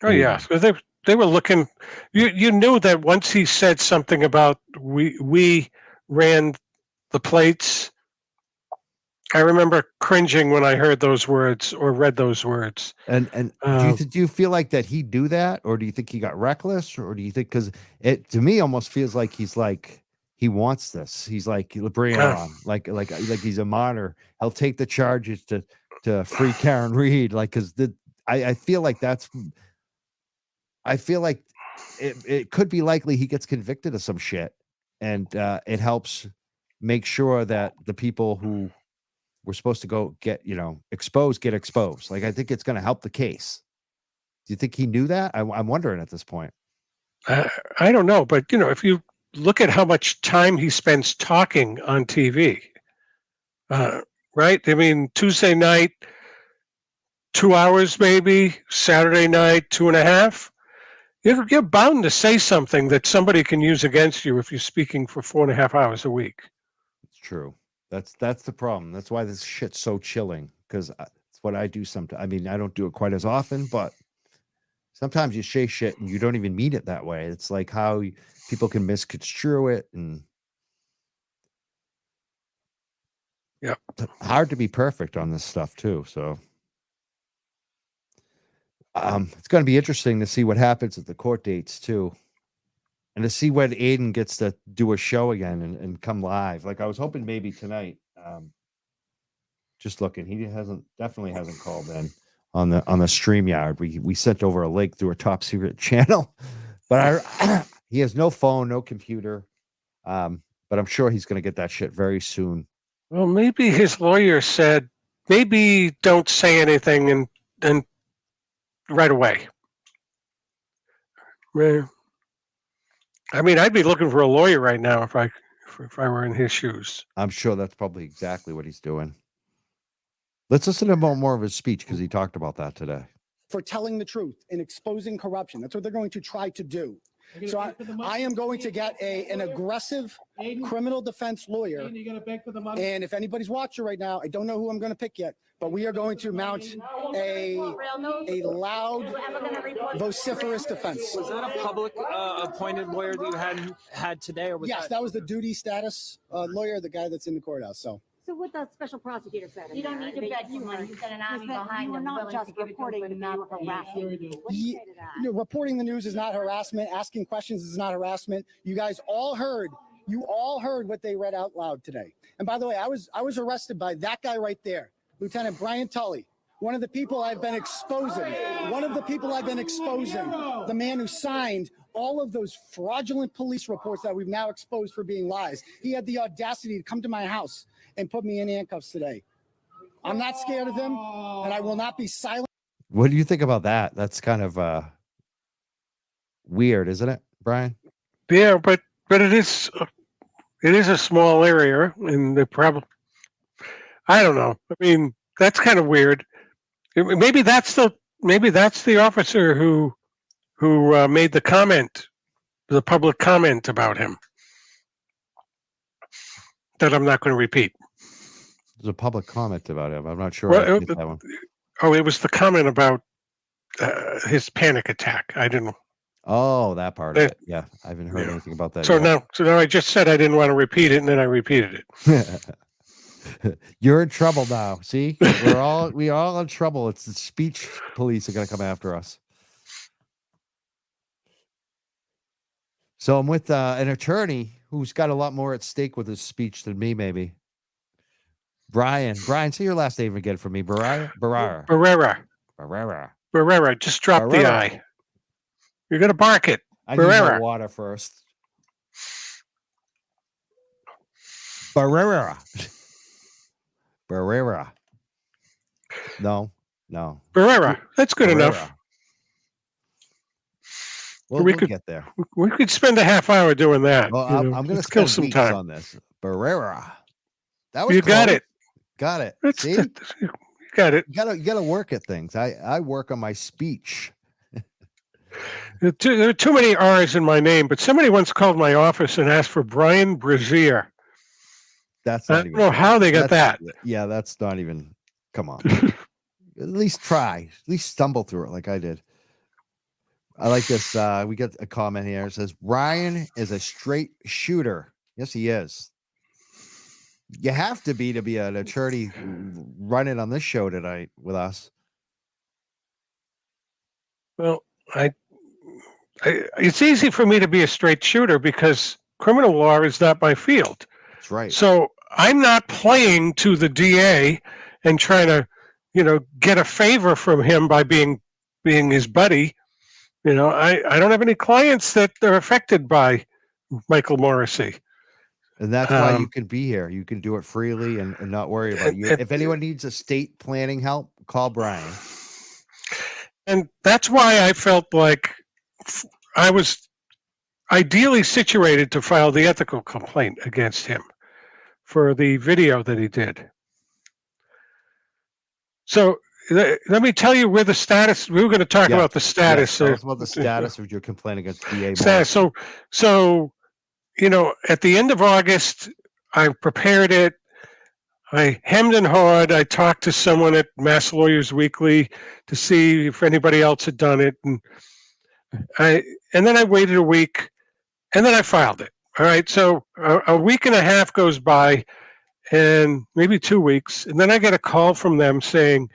Oh yeah, so they were looking. You knew that once he said something about we ran the plates. I remember cringing when I heard those words or read those words. And do you feel like that he do that, or do you think he got reckless, or do you think because it to me almost feels like he's like he wants this. He's like bring it on, like he's a martyr. He'll take the charges to free Karen Reed, like because I feel like that's. I feel like it could be likely he gets convicted of some shit, and it helps make sure that the people who were supposed to go get exposed get exposed. Like I think it's going to help the case. Do you think he knew that? I'm wondering at this point. I don't know, but if you look at how much time he spends talking on TV, right? I mean, Tuesday night, 2 hours maybe. Saturday night, 2.5. You're bound to say something that somebody can use against you if you're speaking for 4.5 hours a week. It's true. That's the problem. That's why this shit's so chilling, because it's what I do sometimes. I mean, I don't do it quite as often, but sometimes you say shit and you don't even mean it that way. It's like how people can misconstrue it, and yeah, it's hard to be perfect on this stuff too. So it's going to be interesting to see what happens at the court dates too, and to see when Aiden gets to do a show again and come live. Like I was hoping maybe tonight. Just looking, he definitely hasn't called in on the StreamYard. We sent over a link through a top secret channel, but he has no phone, no computer. But I'm sure he's going to get that shit very soon. Well, maybe his lawyer said, maybe don't say anything and right away. I mean, I'd be looking for a lawyer right now if I were in his shoes. I'm sure that's probably exactly what he's doing. Let's listen to more of his speech because he talked about that today. For telling the truth and exposing corruption. That's what they're going to try to do. So I am going to get an aggressive criminal defense lawyer. And if anybody's watching right now, I don't know who I'm going to pick yet, but we are going to mount a loud, vociferous defense. Was that a public appointed lawyer that you had today, or was yes, that was the duty status lawyer, the guy that's in the courthouse. So what the special prosecutor said. You don't need to beg for money. You've got an army behind You are them not willing just to give it to reporting them the for not news or harassing. What do you say to that? reporting the news is not harassment. Asking questions is not harassment. You guys all heard. You all heard what they read out loud today. And by the way, I was arrested by that guy right there, Lieutenant Brian Tully. One of the people I've been exposing. The man who signed all of those fraudulent police reports that we've now exposed for being lies. He had the audacity to come to my house and put me in handcuffs today. I'm not scared of him, and I will not be silent. What do you think about that? That's kind of weird, isn't it, Brian? Yeah, but it is a small area, and they probably, I don't know. I mean, that's kind of weird. Maybe that's the officer who made the comment, the public comment about him that I'm not going to repeat. There's a public comment about him. I'm not sure. Well, I get that one. it was the comment about his panic attack. I didn't. Oh, that part of it. Yeah, I haven't heard anything about that. So yet. now I just said I didn't want to repeat it, and then I repeated it. You're in trouble now. See, we are all in trouble. It's the speech police are going to come after us. So I'm with an attorney who's got a lot more at stake with his speech than me, maybe. Brian, say your last name again for me. Barrera. Just drop the I. You're going to bark it. I need more water first. Barrera. No. Barrera. That's good enough. Well, we'll get there. We could spend a half hour doing that. Well, I'm going to kill spend some weeks time on this. Barrera. That was you close. got it. Got it. See? You got it. You got to work at things. I work on my speech. There are too many R's in my name, but somebody once called my office and asked for Brian Brazier. That's I not don't even know how they got that. Yeah, that's not even. Come on. At least try. At least stumble through it like I did. I like this. We got a comment here. It says, Ryan is a straight shooter. Yes, he is. You have to be an attorney running on this show tonight with us. Well, it's easy for me to be a straight shooter because criminal law is not my field. That's right. So I'm not playing to the DA and trying to, get a favor from him by being his buddy. I don't have any clients that are affected by Michael Morrissey. And that's why you can be here. You can do it freely and not worry about you. If anyone needs estate planning help, call Brian. And that's why I felt like I was ideally situated to file the ethical complaint against him for the video that he did. So let me tell you where the status. We were going to talk about the status. Tell us about the status of your complaint against DA. Status. So at the end of August, I prepared it. I hemmed and hawed. I talked to someone at Mass Lawyers Weekly to see if anybody else had done it, and then I waited a week, and then I filed it. All right, so a week and a half goes by, and maybe 2 weeks, and then I get a call from them saying,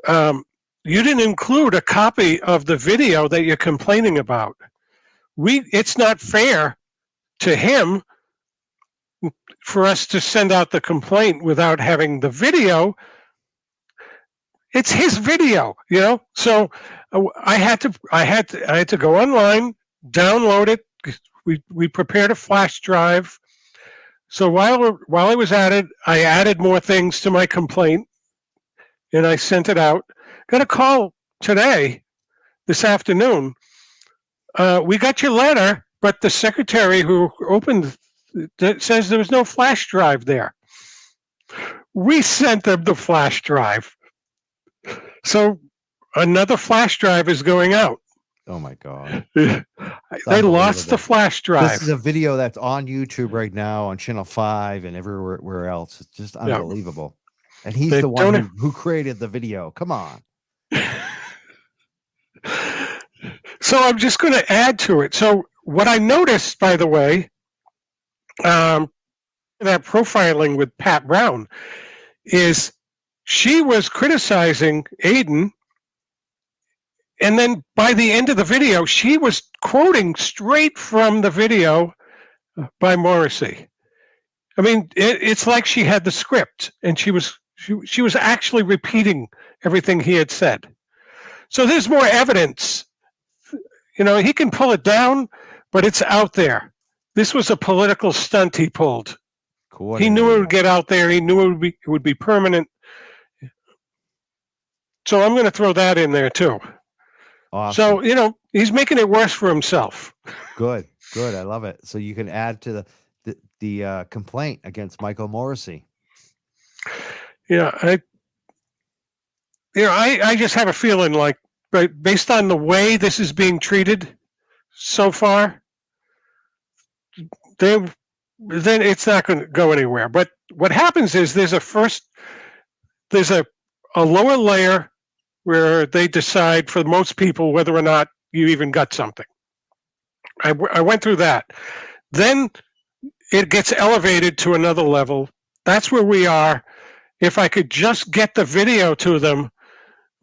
"You didn't include a copy of the video that you're complaining about. It's not fair to him for us to send out the complaint without having the video. It's his video, So I had to go online, download it. We prepared a flash drive. So while I was at it, I added more things to my complaint, and I sent it out. Got a call this afternoon. We got your letter, but the secretary who opened it says there was no flash drive there. We sent them the flash drive. So another flash drive is going out. Oh my God. They lost the flash drive. This is a video that's on YouTube right now on Channel 5 and everywhere else. It's just unbelievable. Yeah. And he's the one who created the video. Come on. So I'm just going to add to it. So what I noticed, by the way, that profiling with Pat Brown is she was criticizing Aiden, and then by the end of the video, she was quoting straight from the video by Morrissey. I mean, it's like she had the script, and she was actually repeating everything he had said. So there's more evidence, You know, he can pull it down, but it's out there. This was a political stunt he pulled. He knew it would get out there. He knew it would be permanent. So I'm going to throw that in there too. Awesome. So, you know, he's making it worse for himself. Good. I love it. So you can add to the complaint against Michael Morrissey. Yeah, I just have a feeling like, based on the way this is being treated so far, then it's not going to go anywhere. But what happens is there's a lower layer where they decide for most people whether or not you even got something. I went through that. Then it gets elevated to another level. That's where we are. If I could just get the video to them,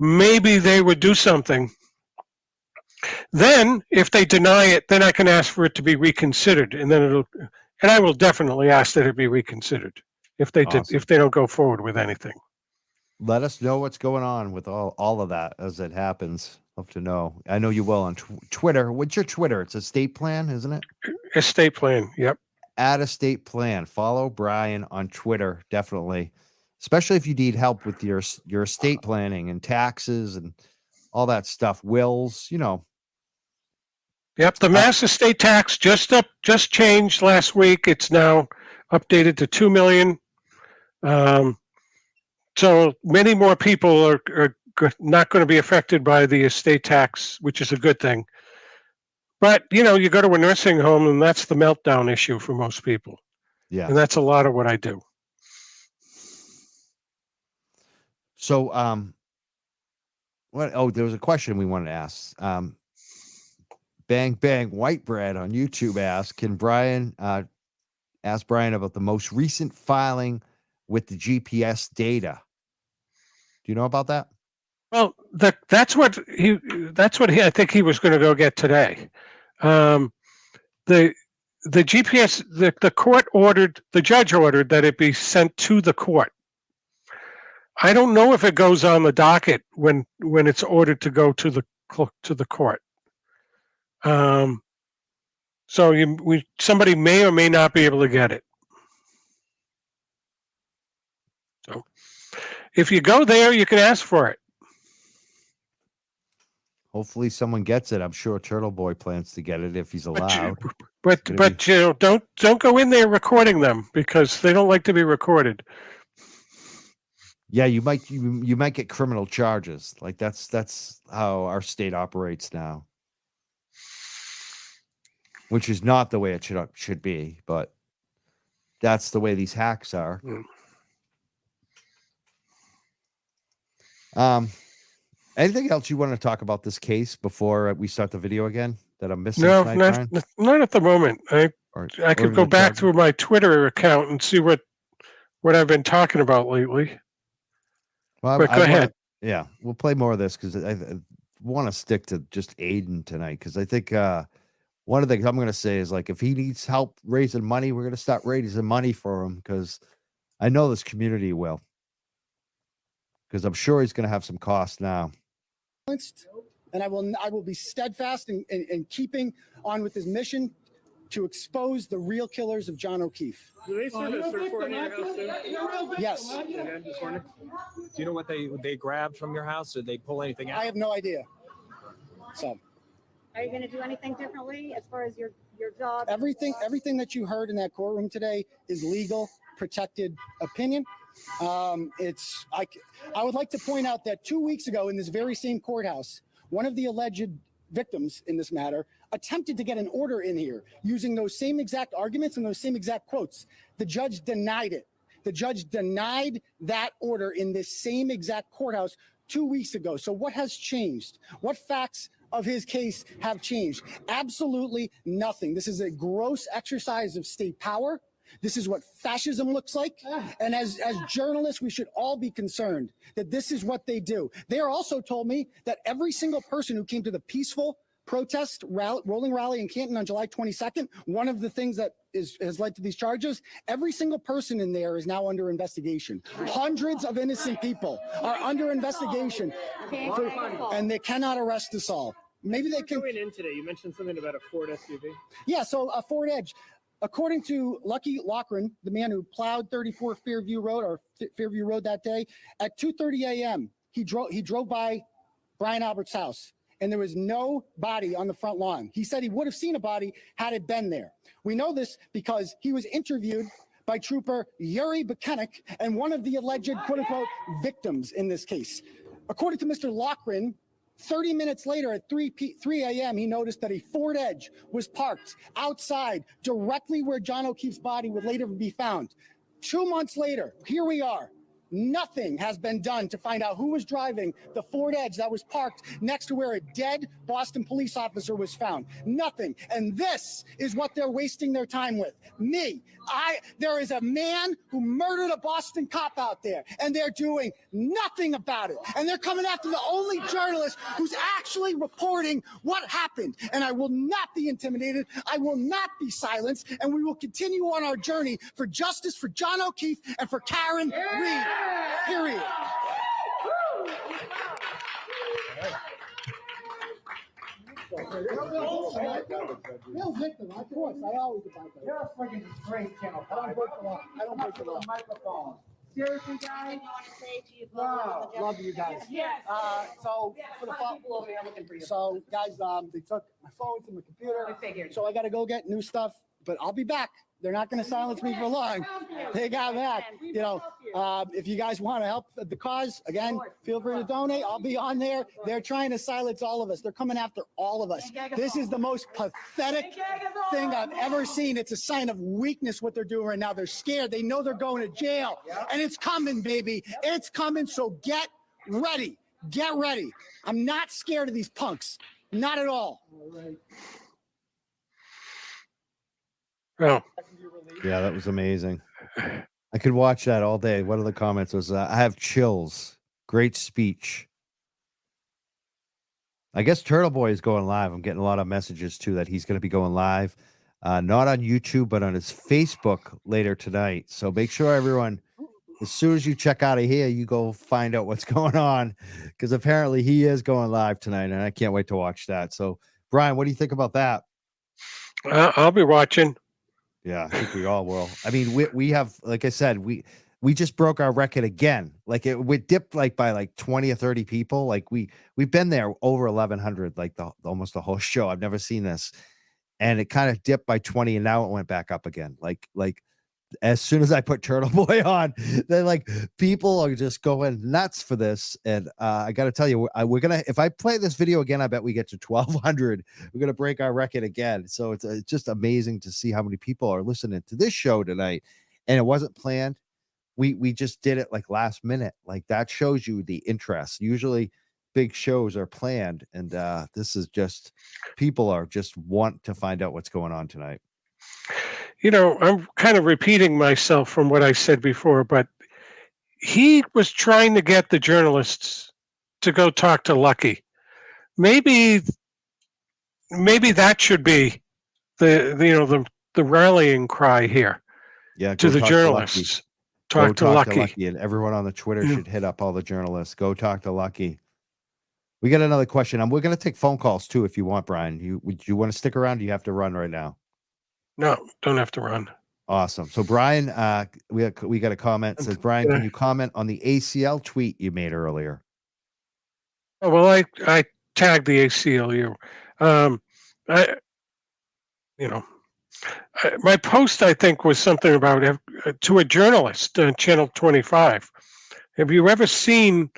maybe they would do something. Then, if they deny it, then I can ask for it to be reconsidered, and I will definitely ask that it be reconsidered if they don't go forward with anything. Let us know what's going on with all of that as it happens. Love to know. I know you will on Twitter. What's your Twitter? It's Estate Plan, isn't it? Estate Plan. Yep. At Estate Plan. Follow Brian on Twitter, definitely. Especially if you need help with your estate planning and taxes and all that stuff. Wills, you know. Yep. The mass estate tax just changed last week. It's now updated to $2 million. So many more people are not going to be affected by the estate tax, which is a good thing. But, you know, you go to a nursing home and that's the meltdown issue for most people. Yeah. And that's a lot of what I do. So, there was a question we wanted to ask. Bang Bang White Bread on YouTube asked, can Brian ask Brian about the most recent filing with the GPS data? Do you know about that? Well, that's what I think he was going to go get today. The GPS, the court ordered, the judge ordered that it be sent to the court. I don't know if it goes on the docket when it's ordered to go to the court. So somebody may or may not be able to get it. So if you go there, you can ask for it. Hopefully someone gets it. I'm sure Turtleboy plans to get it if he's allowed. But you know, don't go in there recording them because they don't like to be recorded. Yeah, you might get criminal charges. Like that's how our state operates now. Which is not the way it should be, but that's the way these hacks are. Anything else you want to talk about this case before we start the video again that I'm missing? No, tonight, not at the moment. I could go back through my Twitter account and see what I've been talking about lately. Well, but go ahead. Yeah, we'll play more of this because I want to stick to just Aiden tonight because I think one of the things I'm going to say is like if he needs help raising money, we're going to start raising money for him because I know this community will. Because I'm sure he's going to have some costs now. And I will be steadfast in keeping on with his mission to expose the real killers of John O'Keefe. Do they serve a search warrant in your house too? Yes. Okay, just wondering. Do you know what they grabbed from your house? Did they pull anything out? I have no idea. So. Are you going to do anything differently as far as your job? Everything that you heard in that courtroom today is legal, protected opinion. I would like to point out that 2 weeks ago in this very same courthouse, one of the alleged victims in this matter attempted to get an order in here using those same exact arguments and those same exact quotes. The judge denied it. The judge denied that order in this same exact courthouse 2 weeks ago. So what has changed? What facts of his case have changed? Absolutely nothing. This is a gross exercise of state power. This is what fascism looks like. And as journalists, we should all be concerned that this is what they do. They also told me that every single person who came to the peaceful protest rolling rally in Canton on July 22nd, one of the things that has led to these charges, every single person in there is now under investigation. Hundreds of innocent people are under investigation and they cannot arrest us all. Maybe they can. Going in today, you mentioned something about a Ford SUV. Yeah, so a Ford Edge. According to Lucky Loughran, the man who plowed 34 Fairview Road that day, at 2:30 a.m. he drove by Brian Albert's house, and there was no body on the front lawn. He said he would have seen a body had it been there. We know this because he was interviewed by Trooper Yuri Buchanek and one of the alleged quote-unquote victims in this case. According to Mr. Loughran, 30 minutes later at 3 a.m., he noticed that a Ford Edge was parked outside directly where John O'Keefe's body would later be found. 2 months later, here we are. Nothing has been done to find out who was driving the Ford Edge that was parked next to where a dead Boston police officer was found. Nothing. And this is what they're wasting their time with. Me. There is a man who murdered a Boston cop out there, and they're doing nothing about it. And they're coming after the only journalist who's actually reporting what happened. And I will not be intimidated. I will not be silenced. And we will continue on our journey for justice for John O'Keefe and for Karen Reed. Period. Real victim, of course. I always about that. You're freaking great, Channel 5. I don't break the law. Microphone. Seriously, guys? Wow, love you guys. Yes. So for the People over here looking for you. so guys, they took my phone and my computer. I figured. So I got to go get new stuff, but I'll be back. They're not going to silence me for long. They got that. You know, if you guys want to help the cause, again, feel free to donate. I'll be on there. They're trying to silence all of us. They're coming after all of us. This is the most pathetic thing I've ever seen. It's a sign of weakness what they're doing right now. They're scared. They know they're going to jail. And it's coming, baby. It's coming. So get ready. Get ready. I'm not scared of these punks. Not at all. Well, Yeah, that was amazing. I could watch that all day. One of the comments was, I have chills. Great speech. I guess Turtleboy is going live. I'm getting a lot of messages, too, that he's going to be going live. Not on YouTube, but on his Facebook later tonight. So make sure everyone, as soon as you check out of here, you go find out what's going on. Because apparently he is going live tonight, and I can't wait to watch that. So, Brian, what do you think about that? I'll be watching. Yeah, I think we all will. I mean, we have, like I said, we just broke our record again. Like we dipped like by like 20 or 30 people. Like we've been there over 1,100, like almost the whole show. I've never seen this, and it kind of dipped by 20, and now it went back up again. Like as soon as I put Turtleboy on, then like people are just going nuts for this. And I got to tell you, we're gonna, if I play this video again, I bet we get to 1,200. We're gonna break our record again. So it's just amazing to see how many people are listening to this show tonight. And it wasn't planned. We just did it like last minute. Like that shows you the interest. Usually big shows are planned, and this is just people are just want to find out what's going on tonight. You know, I'm kind of repeating myself from what I said before, but he was trying to get the journalists to go talk to Lucky. Maybe that should be the rallying cry here. Yeah, to the journalists. Talk to Lucky. And everyone on the Twitter should hit up all the journalists. Go talk to Lucky. We got another question. We're going to take phone calls too if you want, Brian. Would you want to stick around? Do you have to run right now? No, don't have to run. Awesome. So Brian, we got a comment. It says, Brian, can you comment on the ACL tweet you made earlier? Oh, well, I tagged the ACLU. My post, I think, was something about to a journalist on Channel 25. Have you ever seen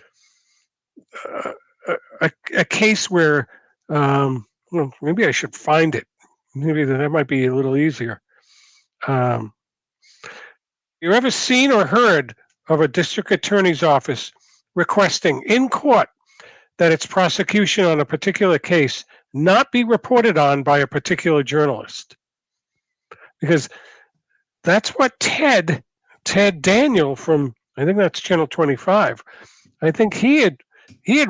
a case where, well, maybe I should find it. Maybe that might be a little easier. You ever seen or heard of a district attorney's office requesting in court that its prosecution on a particular case not be reported on by a particular journalist? Because that's what Ted Daniel from, I think that's Channel 25, I think he had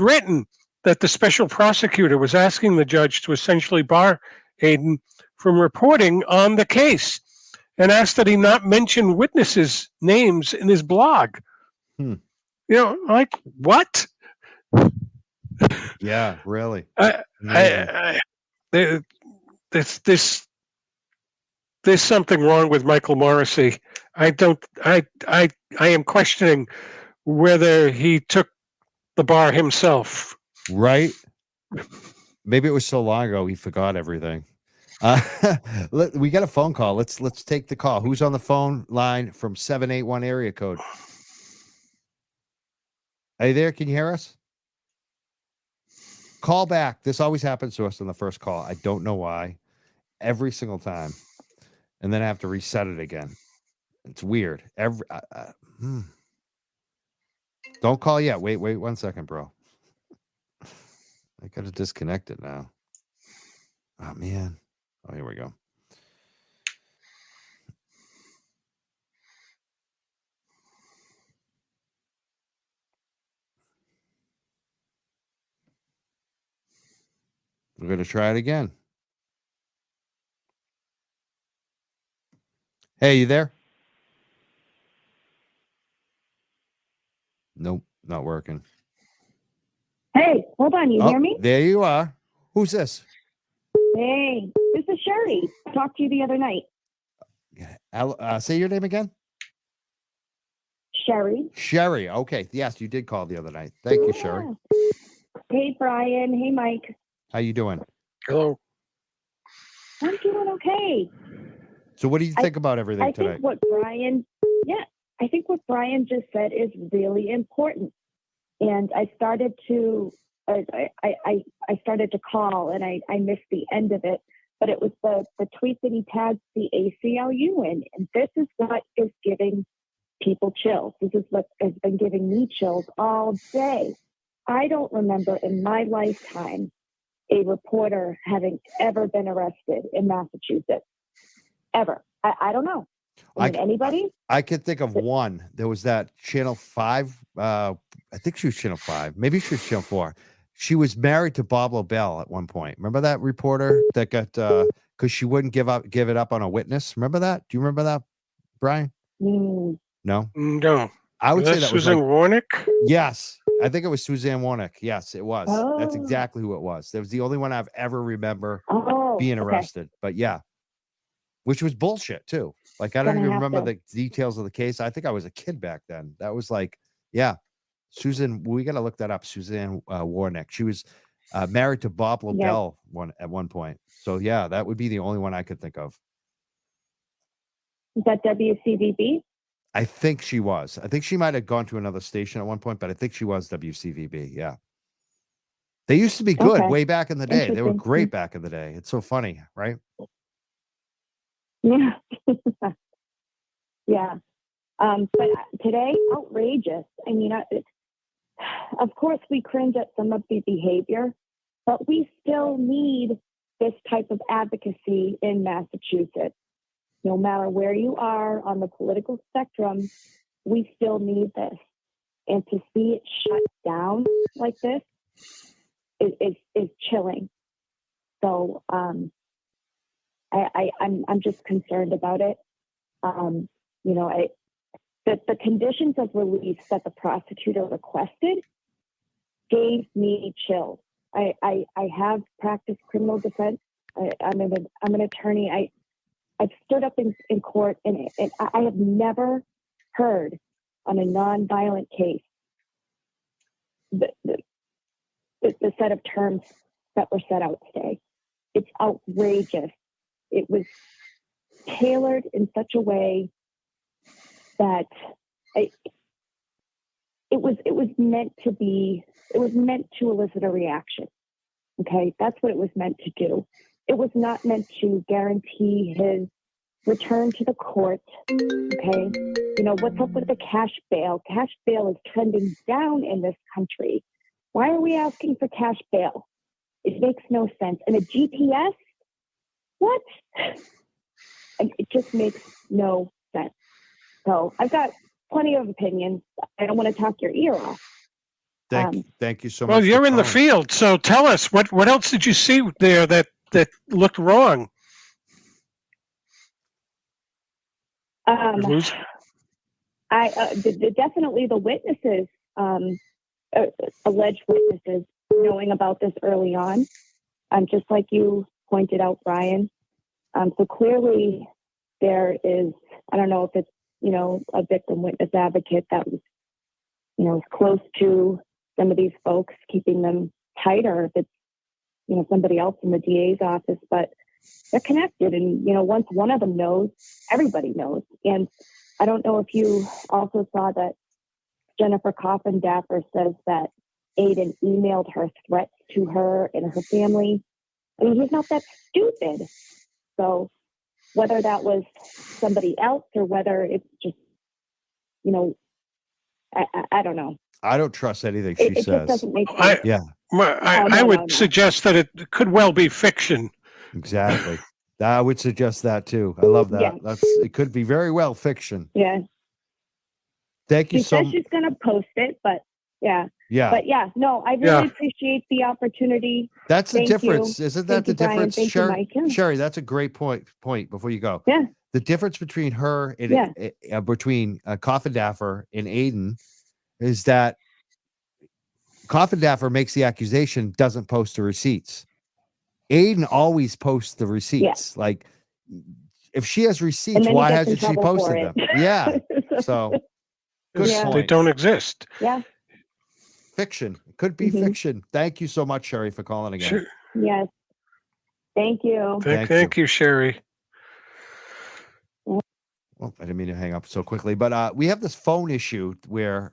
written that the special prosecutor was asking the judge to essentially bar Hayden from reporting on the case and asked that he not mention witnesses' names in his blog. You know, like, what? Yeah, really. I, Amazing. there- there's something wrong with Michael Morrissey. I am questioning whether he took the bar himself. Right? Maybe it was so long ago he forgot everything. We got a phone call. Let's take the call. Who's on the phone line from 781 area code? Are you there? Can you hear us? Call back. This always happens to us on the first call. I don't know why. Every single time. And then I have to reset it again. It's weird. Don't call yet. Wait 1 second, bro. I got to disconnect it now. Oh, man. Oh, here we go. We're going to try it again. Hey, you there? Nope, not working. Hey, hold on. You hear me? There you are. Who's this? Hey, this is Sherry. I talked to you the other night. Say your name again. Sherry. Sherry. Okay. Yes, you did call the other night. Thank you, Sherry. Hey, Brian. Hey, Mike. How you doing? Hello. I'm doing okay. So what do you think about everything today? I think what Brian just said is really important. And I started to call and I missed the end of it, but it was the tweet that he tagged the ACLU in. And this is what is giving people chills. This is what has been giving me chills all day. I don't remember in my lifetime a reporter having ever been arrested in Massachusetts. Ever. I don't know. Anybody? I could think of one. There was that Channel 5. I think she was Channel 5. Maybe she was Channel 4. She was married to Bob Lobel at one point. Remember that reporter that got because she wouldn't give it up on a witness? Remember that? Do you remember that, Brian? No. No. I would say that was Susan Warnick? Yes. I think it was Suzanne Warnick. Yes, it was. Oh. That's exactly who it was. That was the only one I've ever remember being arrested. But yeah. Which was bullshit too. Like I don't even remember the details of the case. I think I was a kid back then. That was like, yeah. Susan, we got to look that up. Suzanne Warnick. She was married to Bob Lobel at one point. So yeah, that would be the only one I could think of. Is that WCVB? I think she was. I think she might have gone to another station at one point, but I think she was WCVB. Yeah. They used to be good way back in the day. They were great back in the day. It's so funny, right? Yeah. Yeah. But today, outrageous. I mean, of course, we cringe at some of the behavior, but we still need this type of advocacy in Massachusetts. No matter where you are on the political spectrum, we still need this. And to see it shut down like this is chilling. So I'm just concerned about it. The conditions of release that the prosecutor requested gave me chills. I have practiced criminal defense. I'm an attorney. I've stood up in court, and I have never heard on a nonviolent case the set of terms that were set out today. It's outrageous. It was tailored in such a way that it was meant to elicit a reaction. Okay, that's what it was meant to do. It was not meant to guarantee his return to the court. Okay, what's up with the cash bail? Cash bail is trending down in this country. Why are we asking for cash bail? It makes no sense. And a GPS? What? It just makes no sense. So I've got plenty of opinions. I don't want to talk your ear off. Thank you so much. Well, you're in the field, so tell us what else did you see there that looked wrong? Definitely the witnesses, alleged witnesses, knowing about this early on, just like you pointed out, Brian. So clearly there is, I don't know if it's, a victim witness advocate that was, is close to some of these folks, keeping them tight, or if it's, somebody else in the DA's office, but they're connected. And, once one of them knows, everybody knows. And I don't know if you also saw that Jennifer Coffin-Daffer says that Aiden emailed her threats to her and her family. I mean, he's not that stupid. So whether that was somebody else or whether it's just, I don't know. I don't trust anything she It just says. doesn't make sense. I would suggest that it could well be fiction. Exactly. I would suggest that too. I love that. Yeah. It could be very well fiction. Yeah. Thank you She so says much. she's going to post it, but yeah. Yeah. But yeah, no, I really appreciate the opportunity. That's the Thank difference. you. Isn't that Thank the you, Brian. difference? Thank you, Sherry, Mike. Yeah. Sherry, that's a great point before you go. Yeah. The difference between her and between Coffin Daffer and Aiden is that Coffin Daffer makes the accusation, doesn't post the receipts. Aiden always posts the receipts. Yeah. Like, if she has receipts, why hasn't she posted them? Yeah. So, good point. They don't exist. Yeah. Fiction. It could be fiction. Thank you so much, Sherry, for calling again. Sure. Yes. Thank you. Thank you, Sherry. Well, I didn't mean to hang up so quickly, but we have this phone issue where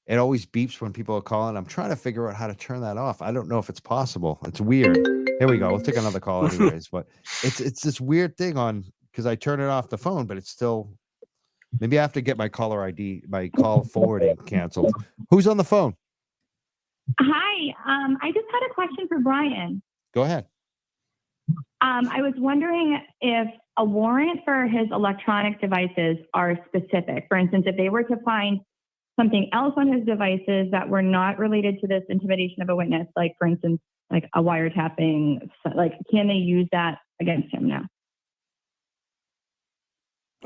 it always beeps when people are calling. I'm trying to figure out how to turn that off. I don't know if it's possible. It's weird. Here we go. We'll take another call anyways, but it's this weird thing because I turn it off the phone, but it's still, maybe I have to get my caller ID, my call forwarding canceled. Who's on the phone? Hi. I just had a question for Brian. Go ahead. I was wondering if a warrant for his electronic devices are specific. For instance, if they were to find something else on his devices that were not related to this intimidation of a witness, like for instance, like a wiretapping, like can they use that against him now?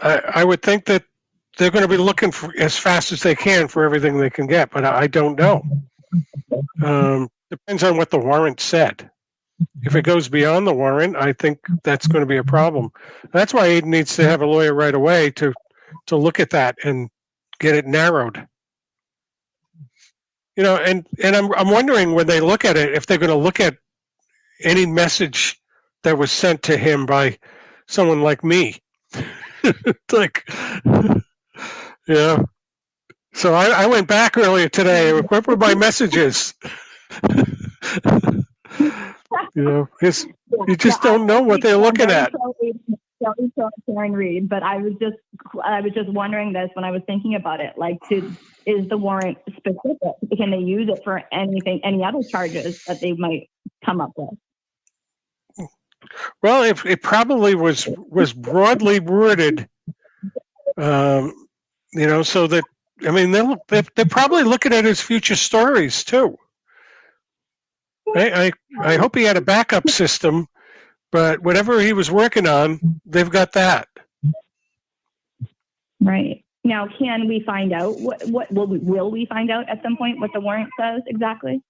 I would think that they're going to be looking for as fast as they can for everything they can get, but I don't know. Depends on what the warrant said. If it goes beyond the warrant, I think that's going to be a problem. That's why Aiden needs to have a lawyer right away to look at that and get it narrowed. And I'm wondering when they look at it, if they're going to look at any message that was sent to him by someone like me. Like, yeah. So I went back earlier today. What were my messages? You just don't know what they're looking at. Karen Reed, but I was just wondering this when I was thinking about it. Like, is the warrant specific? Can they use it for any other charges that they might come up with? Well, it probably was broadly worded, so that they're probably looking at his future stories too. I hope he had a backup system, but whatever he was working on, they've got that. Right. Now, can we find out will we find out at some point what the warrant says exactly?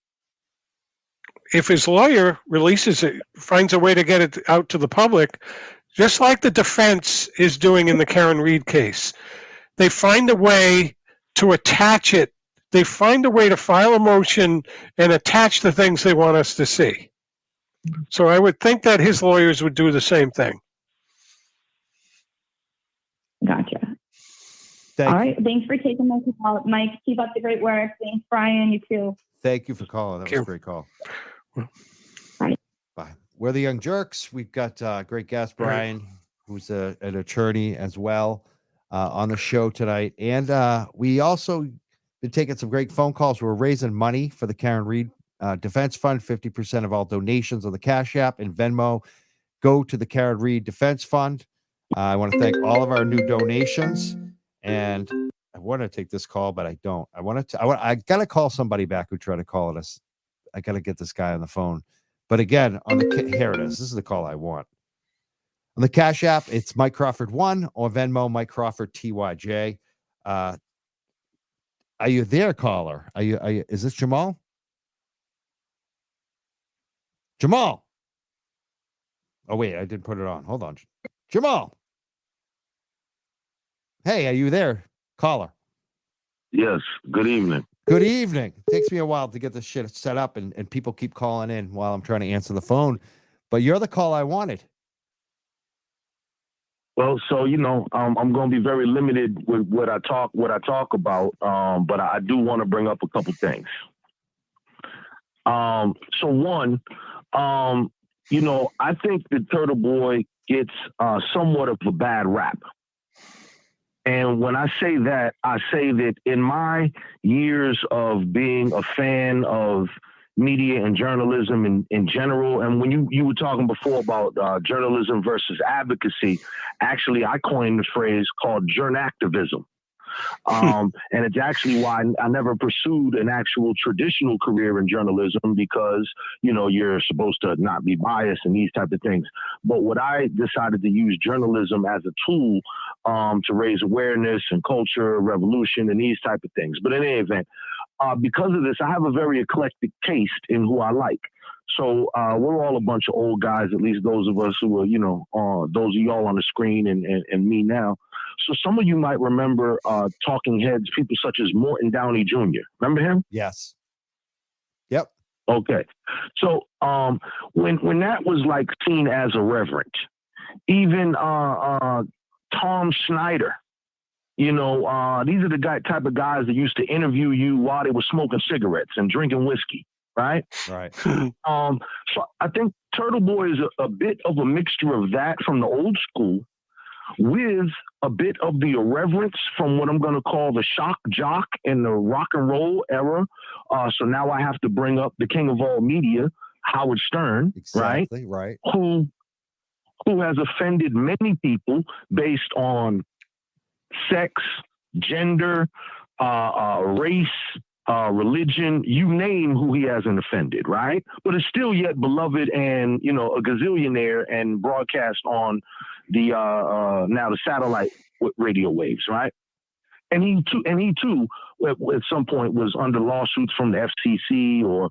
If his lawyer releases it, finds a way to get it out to the public, just like the defense is doing in the Karen Reed case, they find a way to attach it. They find a way to file a motion and attach the things they want us to see. So I would think that his lawyers would do the same thing. Gotcha. All right. Thanks for taking my call, Mike. Keep up the great work. Thanks, Brian. You too. Thank you for calling. That was a great call. Bye. Bye. We're the Young Jurks. We've got great guest Brian, who's an attorney as well, on the show tonight. And we also been taking some great phone calls. We're raising money for the Karen Reed Defense Fund. 50% of all donations on the Cash App and Venmo go to the Karen Reed Defense Fund. I want to thank all of our new donations. And I want to take this call, but I don't. I got to call somebody back who tried to call us. I got to get this guy on the phone. But again, here it is. This is the call I want. On the Cash App, it's Mike Crawford 1 or Venmo, Mike Crawford TYJ. Are you there, caller? Are you? Is this Jamal? Jamal. Oh, wait, I didn't put it on. Hold on. Jamal. Hey, are you there? Caller. Yes. Good evening. Good evening. Takes me a while to get this shit set up, and people keep calling in while I'm trying to answer the phone. But you're the call I wanted. Well, so I'm going to be very limited with what I talk about, but I do want to bring up a couple things. So one, I think that Turtleboy gets somewhat of a bad rap. And when I say that in my years of being a fan of media and journalism in general, and when you were talking before about journalism versus advocacy, actually I coined the phrase called journactivism. And it's actually why I never pursued an actual traditional career in journalism, because, you're supposed to not be biased and these type of things. But what I decided to use journalism as a tool to raise awareness and culture, revolution, and these type of things. But in any event, because of this, I have a very eclectic taste in who I like. So we're all a bunch of old guys, at least those of us who are, those of y'all on the screen and me now. So some of you might remember talking heads, people such as Morton Downey Jr. Remember him? Yes. Yep. Okay. So when that was like seen as irreverent, even Tom Snyder, these are the type of guys that used to interview you while they were smoking cigarettes and drinking whiskey. Right. Right. So I think Turtleboy is a bit of a mixture of that from the old school with a bit of the irreverence from what I'm going to call the shock jock and the rock and roll era. So now I have to bring up the king of all media, Howard Stern, exactly, right? Who has offended many people based on sex, gender, race, religion, you name who he hasn't offended, right? But is still yet beloved and, a gazillionaire and broadcast on the now the satellite radio waves, right? And he too at some point was under lawsuits from the FCC or,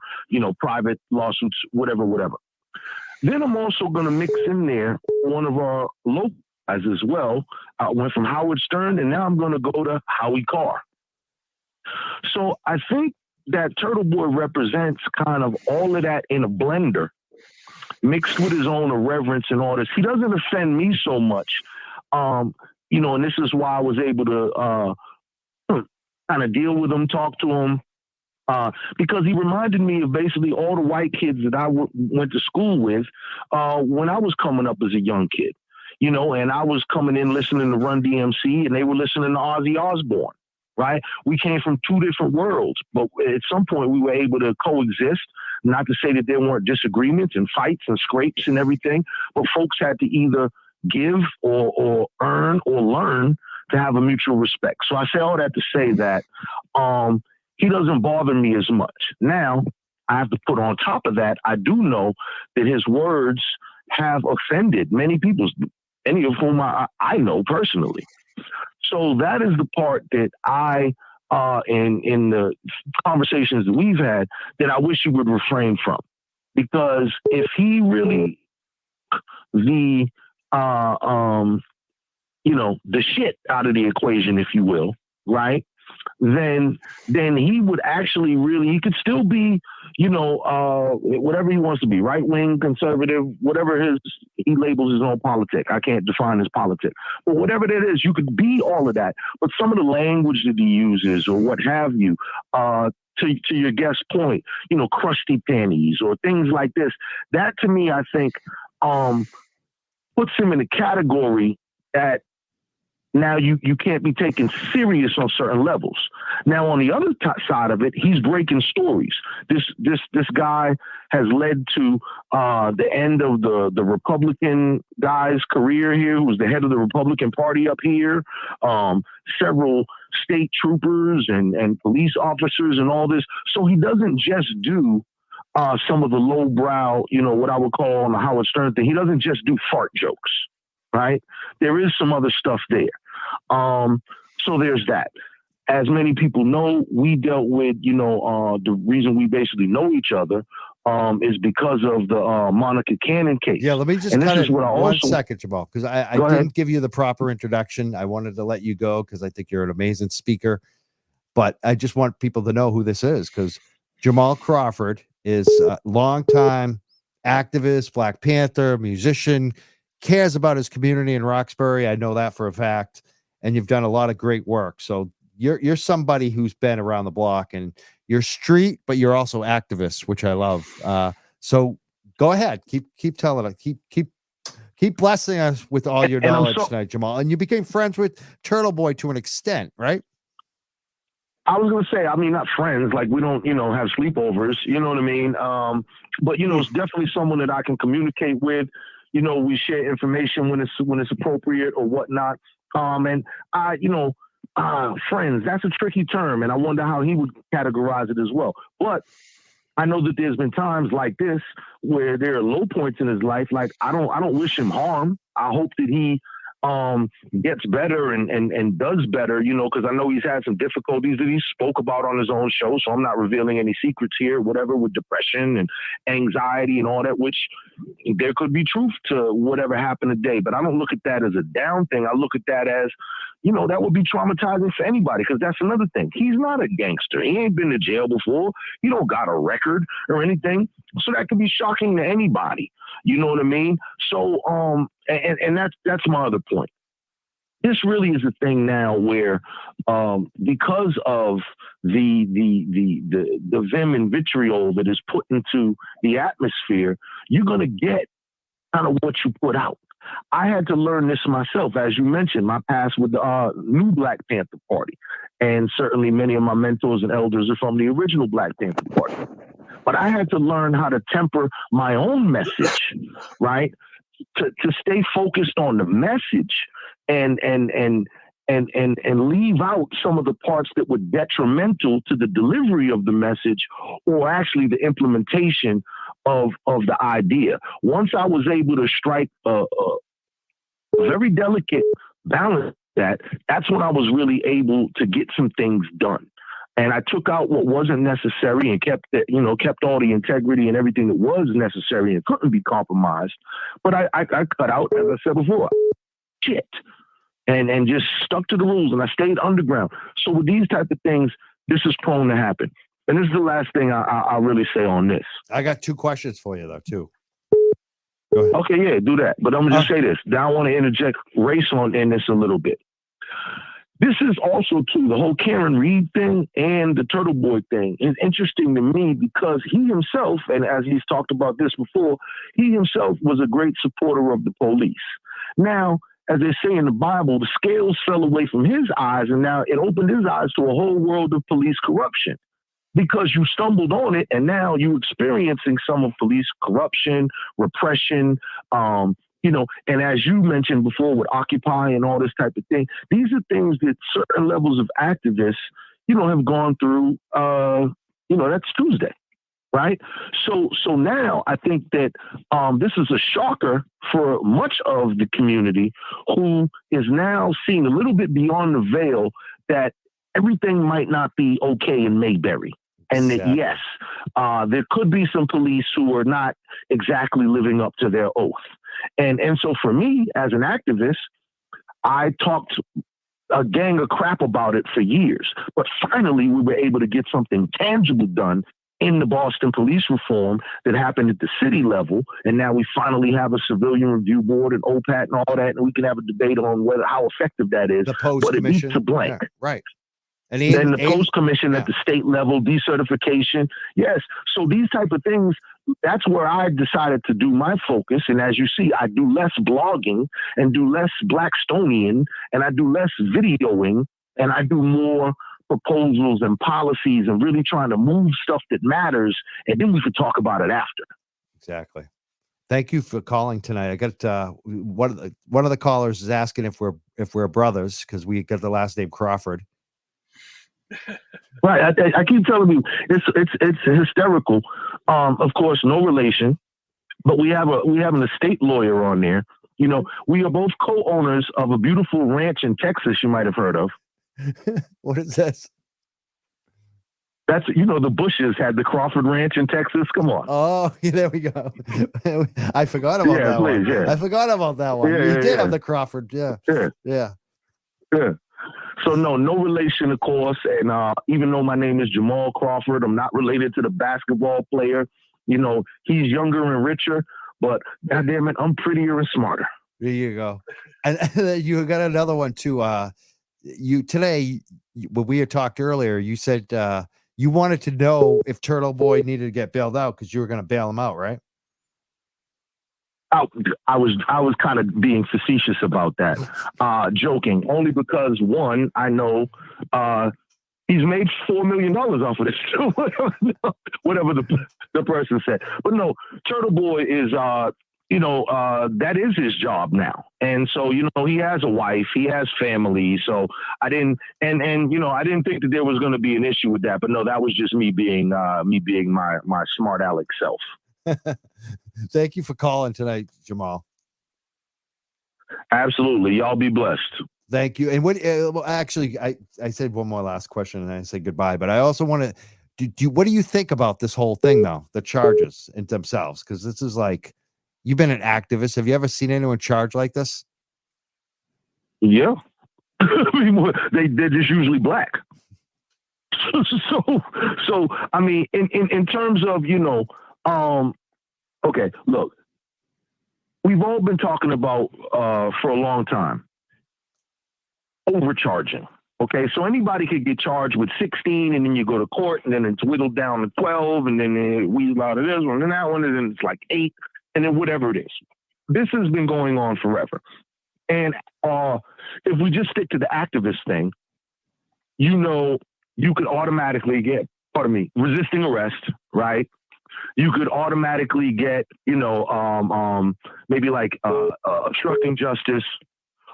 private lawsuits, whatever. Then I'm also going to mix in there one of our local guys as well. Went from Howard Stern, and now I'm going to go to Howie Carr. So I think that Turtleboy represents kind of all of that in a blender, mixed with his own irreverence and all this. He doesn't offend me so much, and this is why I was able to kind of deal with him, talk to him, because he reminded me of basically all the white kids that I went to school with when I was coming up as a young kid, and I was coming in listening to Run DMC, and they were listening to Ozzy Osbourne. Right? We came from two different worlds, but at some point we were able to coexist. Not to say that there weren't disagreements and fights and scrapes and everything, but folks had to either give or earn or learn to have a mutual respect. So I say all that to say that he doesn't bother me as much. Now, I have to put on top of that, I do know that his words have offended many people, any of whom I know personally. So that is the part that I, in the conversations that we've had, that I wish you would refrain from. Because if he really, the shit out of the equation, if you will, right? Then he would actually he could still be, whatever he wants to be, right wing, conservative, whatever he labels his own politic. I can't define his politic, but whatever that is, you could be all of that. But some of the language that he uses or what have you, to your guest point, crusty panties or things like this, that to me, I think, puts him in a category that now you can't be taken serious on certain levels. Now, on the other side of it, he's breaking stories. This guy has led to the end of the Republican guy's career here, who was the head of the Republican Party up here, several state troopers and police officers and all this. So he doesn't just do some of the lowbrow, what I would call on the Howard Stern thing. He doesn't just do fart jokes, right? There is some other stuff there. So there's that. As many people know, we dealt with, the reason we basically know each other is because of the Monica Cannon case. Yeah, let me just And this cut is it what I one also- second, Jamal, because I Go ahead. didn't give you the proper introduction. I wanted to let you go because I think you're an amazing speaker. But I just want people to know who this is, because Jamal Crawford is a longtime activist, Black Panther, musician, cares about his community in Roxbury. I know that for a fact. And you've done a lot of great work. So you're somebody who's been around the block, and you're street, but you're also activist, which I love. So go ahead, keep telling us, keep blessing us with all your And I'm knowledge so- tonight, Jamal. And you became friends with Turtleboy to an extent, right? I was gonna say, I mean, not friends, like we don't, have sleepovers, you know what I mean? But it's definitely someone that I can communicate with. We share information when it's appropriate or whatnot. And I, friends, that's a tricky term, and I wonder how he would categorize it as well. But I know that there's been times like this where there are low points in his life. Like I don't wish him harm. I hope that he gets better and does better, because I know he's had some difficulties that he spoke about on his own show. So I'm not revealing any secrets here, whatever, with depression and anxiety and all that, which there could be truth to whatever happened today. But I don't look at that as a down thing. I look at that as, that would be traumatizing for anybody, because that's another thing. He's not a gangster. He ain't been to jail before. He don't got a record or anything. So that could be shocking to anybody. You know what I mean? So, and that's my other point. This really is a thing now where, because of the vim and vitriol that is put into the atmosphere, you're going to get kind of what you put out. I had to learn this myself, as you mentioned, my past with the new Black Panther Party. And certainly many of my mentors and elders are from the original Black Panther Party. But I had to learn how to temper my own message, right? To stay focused on the message and leave out some of the parts that were detrimental to the delivery of the message, or actually the implementation of the idea. Once I was able to strike a very delicate balance, that's when I was really able to get some things done. And I took out what wasn't necessary and kept all the integrity and everything that was necessary and couldn't be compromised. But I cut out, as I said before, shit, and just stuck to the rules, and I stayed underground. So with these type of things, this is prone to happen. And this is the last thing I'll really say on this. I got 2 questions for you, though, too. Go ahead. Okay, yeah, do that. But I'm going to just say this. Now I want to interject race in this a little bit. This is also, too, the whole Karen Reed thing and the Turtleboy thing is interesting to me, because he himself, and as he's talked about this before, he himself was a great supporter of the police. Now, as they say in the Bible, the scales fell away from his eyes, and now it opened his eyes to a whole world of police corruption, because you stumbled on it, and now you're experiencing some of police corruption, repression, and as you mentioned before with Occupy and all this type of thing, these are things that certain levels of activists, have gone through, that's Tuesday, right? So now I think that this is a shocker for much of the community, who is now seeing a little bit beyond the veil that everything might not be okay in Mayberry. And that, yes, there could be some police who are not exactly living up to their oath. And so for me, as an activist, I talked a gang of crap about it for years. But finally, we were able to get something tangible done in the Boston police reform that happened at the city level. And now we finally have a civilian review board and OPAT and all that. And we can have a debate on how effective that is. The post but it commission. beats a blank. Yeah, right. And then the post commission at the state level, decertification. Yes. So these type of things, that's where I decided to do my focus. And as you see, I do less blogging and do less Blackstonian, and I do less videoing, and I do more proposals and policies and really trying to move stuff that matters. And then we could talk about it after. Exactly. Thank you for calling tonight. I got one of the callers is asking if we're brothers, because we got the last name Crawford. Right. I keep telling you, it's hysterical. Of course, no relation, but we have an estate lawyer on there. We are both co-owners of a beautiful ranch in Texas you might have heard of. What is this? That's, the Bushes had the Crawford Ranch in Texas. Come on. Oh, there we go. I forgot about that one. Yeah. I forgot about that one. Yeah, You did yeah. have the Crawford. Yeah. Yeah. Yeah. So no relation, of course. And even though my name is Jamal Crawford, I'm not related to the basketball player. He's younger and richer, but goddamn it, I'm prettier and smarter. There you go. And you got another one too. Today, when we had talked earlier, you said you wanted to know if Turtleboy needed to get bailed out because you were going to bail him out, right? I was kind of being facetious about that, joking, only because one, I know he's made $4 million off of this, whatever the person said. But no, Turtleboy is, that is his job now. And so, he has a wife, he has family. So I didn't, and I didn't think that there was going to be an issue with that. But no, that was just me being my smart aleck self. Thank you for calling tonight, Jamal. Absolutely. Y'all be blessed. Thank you. And what, well, actually, I said one more last question and I said goodbye, but I also want to what do you think about this whole thing though? The charges in themselves? Cause this is like, you've been an activist. Have you ever seen anyone charged like this? Yeah. They're just usually black. So, I mean, in terms of, okay, look, we've all been talking about for a long time overcharging. Okay, so anybody could get charged with 16, and then you go to court, and then it's whittled down to 12, and then they weasel out of this one and that one, and then it's like 8, and then whatever it is. This has been going on forever. And if we just stick to the activist thing, you could automatically get, resisting arrest, right? You could automatically get, maybe like obstructing justice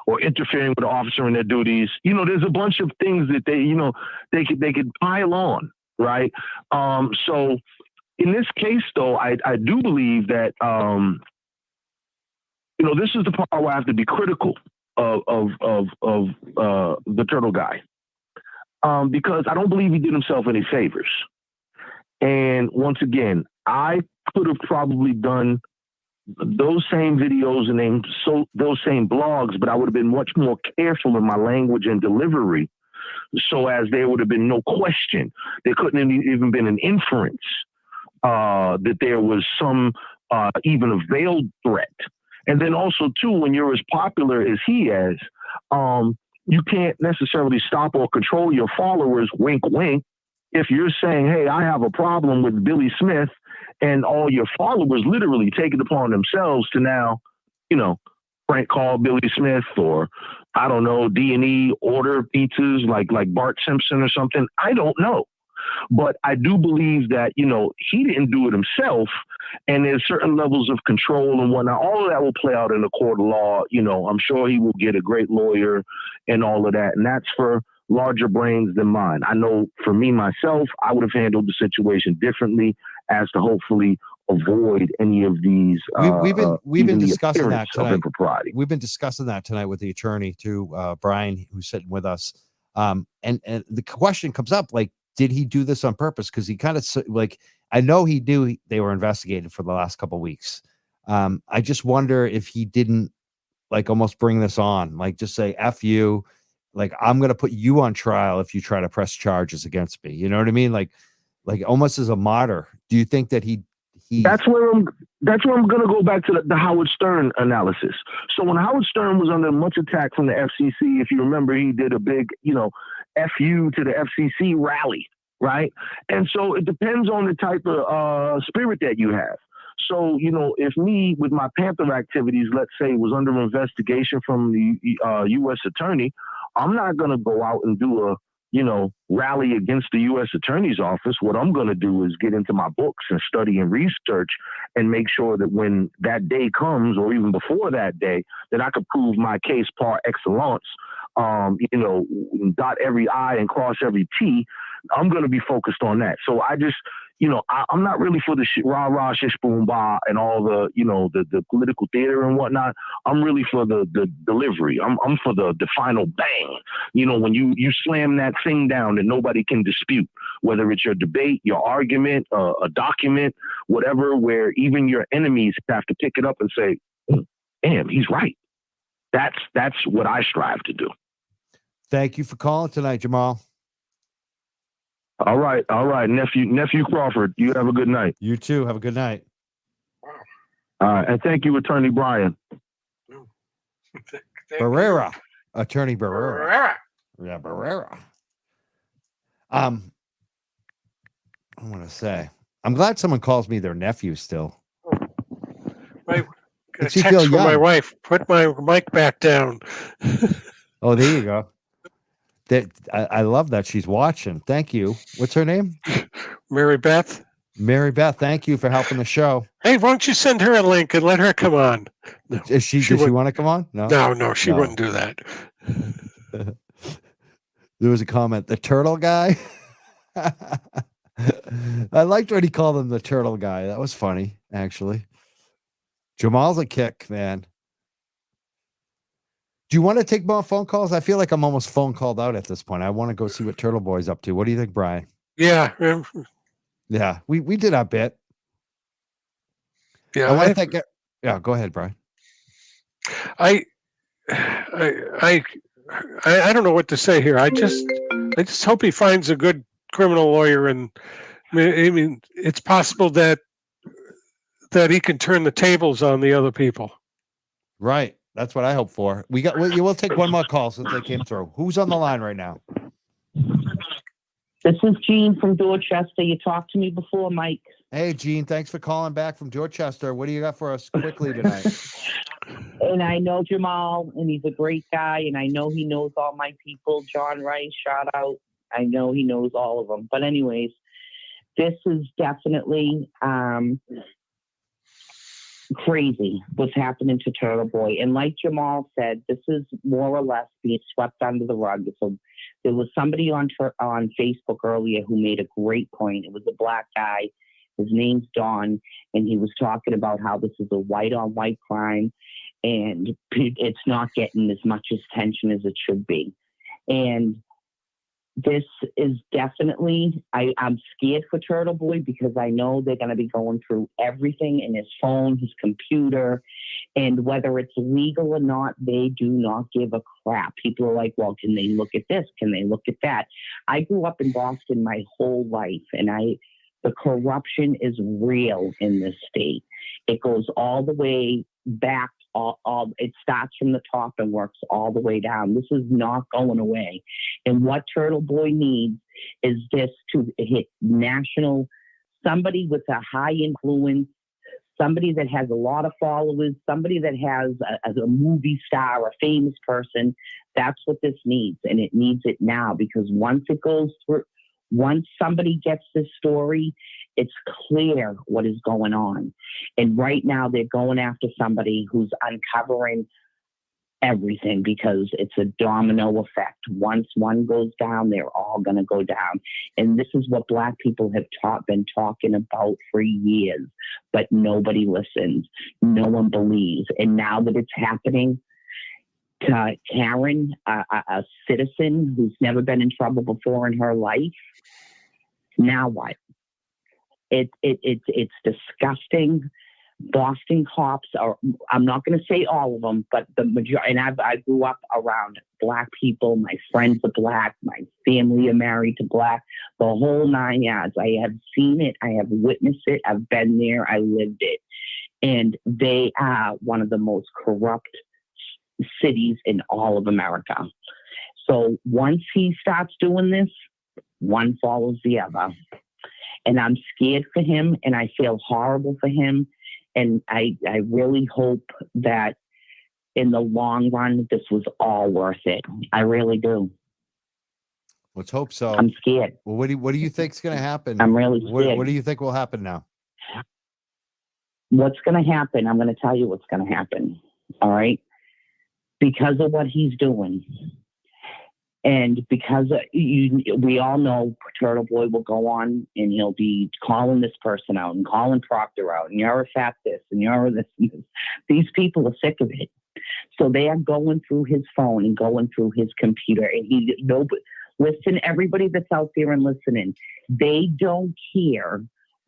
or interfering with the officer in their duties. There's a bunch of things that they could pile on, right? So in this case, though, I do believe that, this is the part where I have to be critical of the turtle guy, because I don't believe he did himself any favors. And once again, I could have probably done those same videos and those same blogs, but I would have been much more careful in my language and delivery, so as there would have been no question. There couldn't have even been an inference that there was some even a veiled threat. And then also, too, when you're as popular as he is, you can't necessarily stop or control your followers, wink, wink. If you're saying, hey, I have a problem with Billy Smith, and all your followers literally take it upon themselves to now, prank call Billy Smith, or I don't know, D&E order pizzas like Bart Simpson or something. I don't know. But I do believe that, he didn't do it himself, and there's certain levels of control and whatnot. All of that will play out in the court of law. I'm sure he will get a great lawyer and all of that. And that's for larger brains than mine. I know for me, myself, I would have handled the situation differently as to hopefully avoid any of these. We've been discussing that tonight. Impropriety. We've been discussing that tonight with the attorney too, Brian, who's sitting with us. And the question comes up, like, did he do this on purpose? Because he kind of I know he knew they were investigated for the last couple of weeks. I just wonder if he didn't almost bring this on, just say, F you. I'm going to put you on trial if you try to press charges against me. You know what I mean? Like almost as a martyr. Do you think that he That's where I'm going to go back to the Howard Stern analysis. So when Howard Stern was under much attack from the FCC, if you remember, he did a big, FU to the FCC rally, right? And so it depends on the type of spirit that you have. So, if me with my Panther activities, let's say, was under investigation from the U.S. attorney, I'm not going to go out and do a, rally against the U.S. attorney's office. What I'm going to do is get into my books and study and research and make sure that when that day comes, or even before that day, that I could prove my case par excellence, dot every I and cross every T. I'm going to be focused on that. So I just, I'm not really for the rah rah shish boom bah and all the the political theater and whatnot. I'm really for the delivery. I'm for the final bang. When you slam that thing down that nobody can dispute, whether it's your debate, your argument, a document, whatever, where even your enemies have to pick it up and say, damn, he's right. That's what I strive to do. Thank you for calling tonight, Jamal. All right, nephew Crawford. You have a good night. You too. Have a good night. And thank you, Attorney Brian. Barrera, Attorney Barrera. Yeah, Barrera. I want to say, I'm glad someone calls me their nephew still. Got a Makes you text feel from young. my wife. Put my mic back down. Oh, there you go. I love that she's watching. Thank you. What's her name? Mary Beth. Mary Beth. Thank you for helping the show. Hey, why don't you send her a link and let her come on? No, Does she want to come on? No, she wouldn't do that. There was a comment. The turtle guy. I liked when he called him the turtle guy. That was funny, actually. Jamal's a kick, man. Do you want to take more phone calls? I feel like I'm almost phone called out at this point. I want to go see what Turtleboy's up to. What do you think, Brian? Yeah. Yeah, we did our bit. Yeah. I want to thank it. Yeah, go ahead, Brian. I don't know what to say here. I just hope he finds a good criminal lawyer, and I mean, it's possible that he can turn the tables on the other people. Right. That's what I hope for. We'll take one more call since they came through. Who's on the line right now? This is Jean from Dorchester. You talked to me before, Mike. Hey, Gene. Thanks for calling back from Dorchester. What do you got for us quickly tonight? And I know Jamal, and he's a great guy, and I know he knows all my people. John Rice, shout out. I know he knows all of them. But anyways, this is definitely crazy what's happening to Turtleboy. And like Jamal said, this is more or less being swept under the rug. So there was somebody on Facebook earlier who made a great point. It was a black guy. His name's Don, and he was talking about how this is a white-on-white crime, and it's not getting as much attention as it should be. And this is definitely, I'm scared for Turtleboy because I know they're going to be going through everything in his phone, his computer, and whether it's legal or not, they do not give a crap. People are like, well, can they look at this? Can they look at that? I grew up in Boston my whole life, and the corruption is real in this state. It goes all the way back. It starts from the top and works all the way down. This is not going away. And what Turtleboy needs is this to hit national, somebody with a high influence, somebody that has a lot of followers, somebody that has a movie star, a famous person. That's what this needs. And it needs it now, because once somebody gets this story, it's clear what is going on. And right now they're going after somebody who's uncovering everything, because it's a domino effect. Once one goes down, they're all going to go down. And this is what Black people have been talking about for years, but nobody listens. No one believes. And now that it's happening to Karen, a citizen who's never been in trouble before in her life, now what? It's disgusting. Boston cops are, I'm not going to say all of them, but the majority, and I grew up around Black people. My friends are Black. My family are married to Black. The whole 9 yards. I have seen it. I have witnessed it. I've been there. I lived it. And they are one of the most corrupt cities in all of America. So once he starts doing this, one follows the other. And I'm scared for him, and I feel horrible for him. And I really hope that in the long run, this was all worth it. I really do. Let's hope so. I'm scared. Well, what do you think's going to happen? I'm really scared. What do you think will happen now? What's going to happen? I'm going to tell you what's going to happen. All right? Because of what he's doing, And because we all know Turtleboy will go on and he'll be calling this person out and calling Proctor out, and you're a fat this and you're this and this. These people are sick of it. So they are going through his phone and going through his computer. And listen, everybody that's out there and listening, they don't care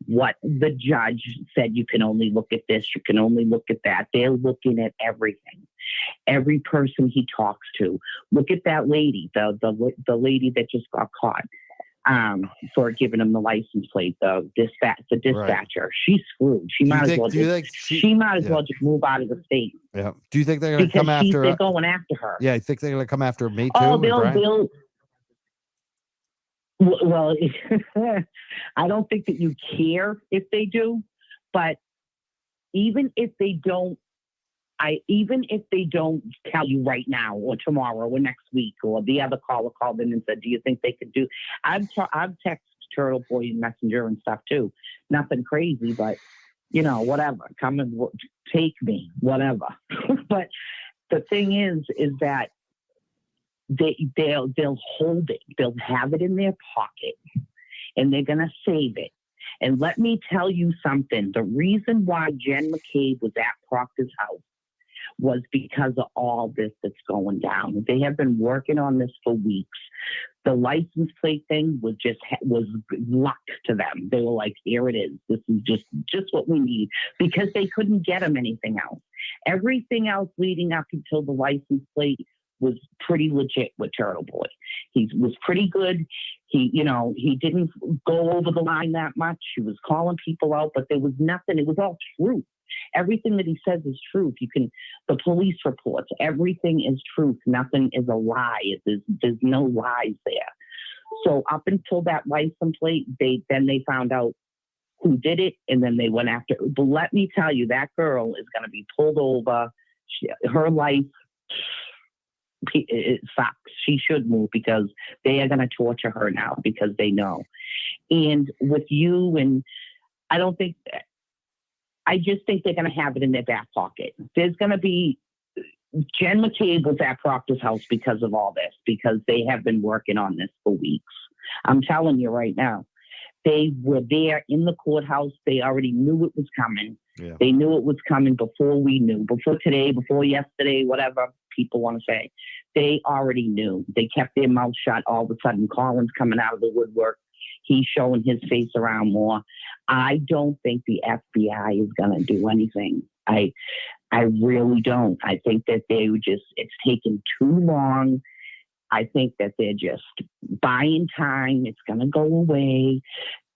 what the judge said. You can only look at this, you can only look at that. They're looking at everything. Every person he talks to. Look at that lady, the lady that just got caught for giving him the license plate, the dispatcher. Right. She's screwed. She might as well just move out of the state. Yeah. Do you think they're going to come after? They're going after her. Yeah, I think they're going to come after me too. Oh, they'll. Well, I don't think that you care if they do, but even if they don't tell you right now or tomorrow or next week, or the other caller called in and said, do you think they could do? I've texted Turtleboy and Messenger and stuff too. Nothing crazy, but whatever. Come and take me, whatever. But the thing is that they'll hold it. They'll have it in their pocket, and they're gonna save it. And let me tell you something. The reason why Jen McCabe was at Proctor's house was because of all this that's going down. They have been working on this for weeks. The license plate thing was luck to them. They were like, here it is. This is just what we need, because they couldn't get him anything else. Everything else leading up until the license plate was pretty legit with Turtleboy. He was pretty good. He didn't go over the line that much. He was calling people out, but there was nothing. It was all truth. Everything that he says is truth. The police reports, everything is truth. Nothing is a lie. There's no lies there. So up until that license plate, they found out who did it, and then they went after. But let me tell you, that girl is going to be pulled over. Her life, it sucks. She should move, because they are going to torture her now, because they know. And with you, and I just think they're going to have it in their back pocket. There's going to be, Jen McCabe was at Proctor's house because of all this, because they have been working on this for weeks. I'm telling you right now, they were there in the courthouse. They already knew it was coming. Yeah. They knew it was coming before we knew, before today, before yesterday, whatever people want to say. They already knew. They kept their mouth shut. All of a sudden, Colin's coming out of the woodwork. He's showing his face around more. I don't think the FBI is going to do anything. I really don't. I think that it's taken too long. I think that they're just buying time. It's going to go away.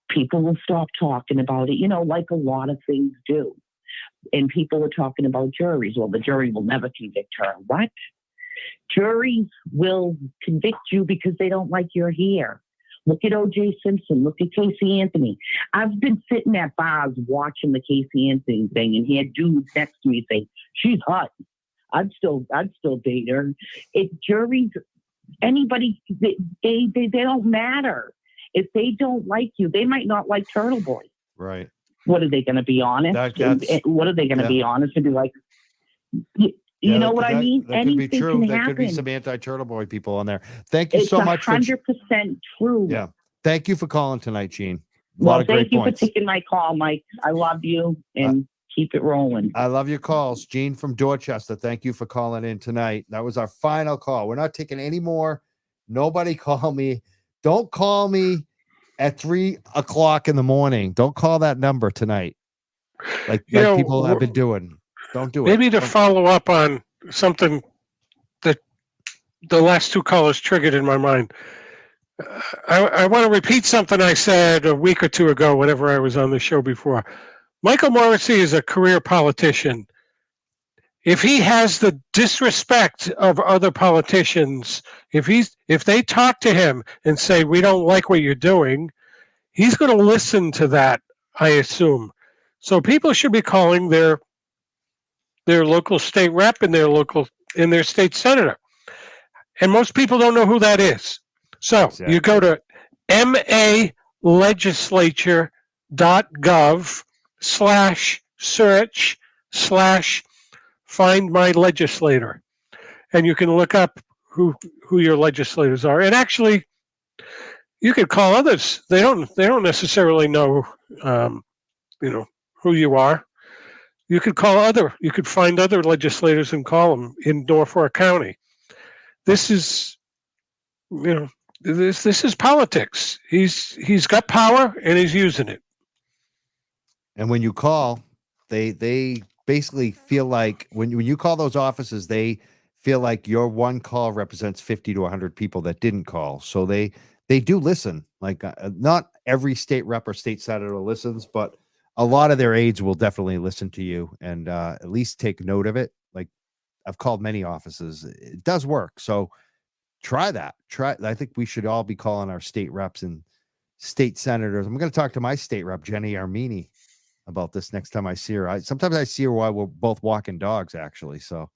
People will stop talking about it, like a lot of things do. And people are talking about juries. Well, the jury will never convict her. What? Juries will convict you because they don't like your hair. Look at O.J. Simpson. Look at Casey Anthony. I've been sitting at bars watching the Casey Anthony thing, and he had dudes next to me say, "She's hot. I'd still date her." Juries, anybody, they don't matter. If they don't like you, they might not like Turtleboy. Right. What are they going to be honest? What are they going to be honest and be like? You know what I mean? That could be true. There could be some anti-Turtleboy people on there. Thank you so much. 100% true. Yeah. Thank you for calling tonight, Gene. Thank you for taking my call, Mike. I love you, and keep it rolling. I love your calls. Gene from Dorchester, thank you for calling in tonight. That was our final call. We're not taking any more. Nobody call me. Don't call me at 3:00 in the morning. Don't call that number tonight. Like people have been doing. Don't do it. Maybe to follow up on something that the last two callers triggered in my mind. I want to repeat something I said a week or two ago whenever I was on the show before. Michael Morrissey is a career politician. If he has the disrespect of other politicians, if they talk to him and say, "We don't like what you're doing," he's going to listen to that, I assume. So people should be calling their local state rep and their state senator. And most people don't know who that is. So You go to maLegislature.gov/search/find my legislator. And you can look up who your legislators are. And actually, you could call others. They don't necessarily know, who you are. You could you could find other legislators and call them in Norfolk County. This is, this is politics. He's got power and he's using it. And when you call, they basically feel like when you call those offices, they feel like your one call represents 50 to 100 people that didn't call. So they do listen. Like not every state rep or state senator listens, but a lot of their aides will definitely listen to you and at least take note of it. Like I've called many offices. It does work. So try that. I think we should all be calling our state reps and state senators. I'm going to talk to my state rep, Jenny Armini, about this next time I see her. Sometimes I see her while we're both walking dogs, actually. So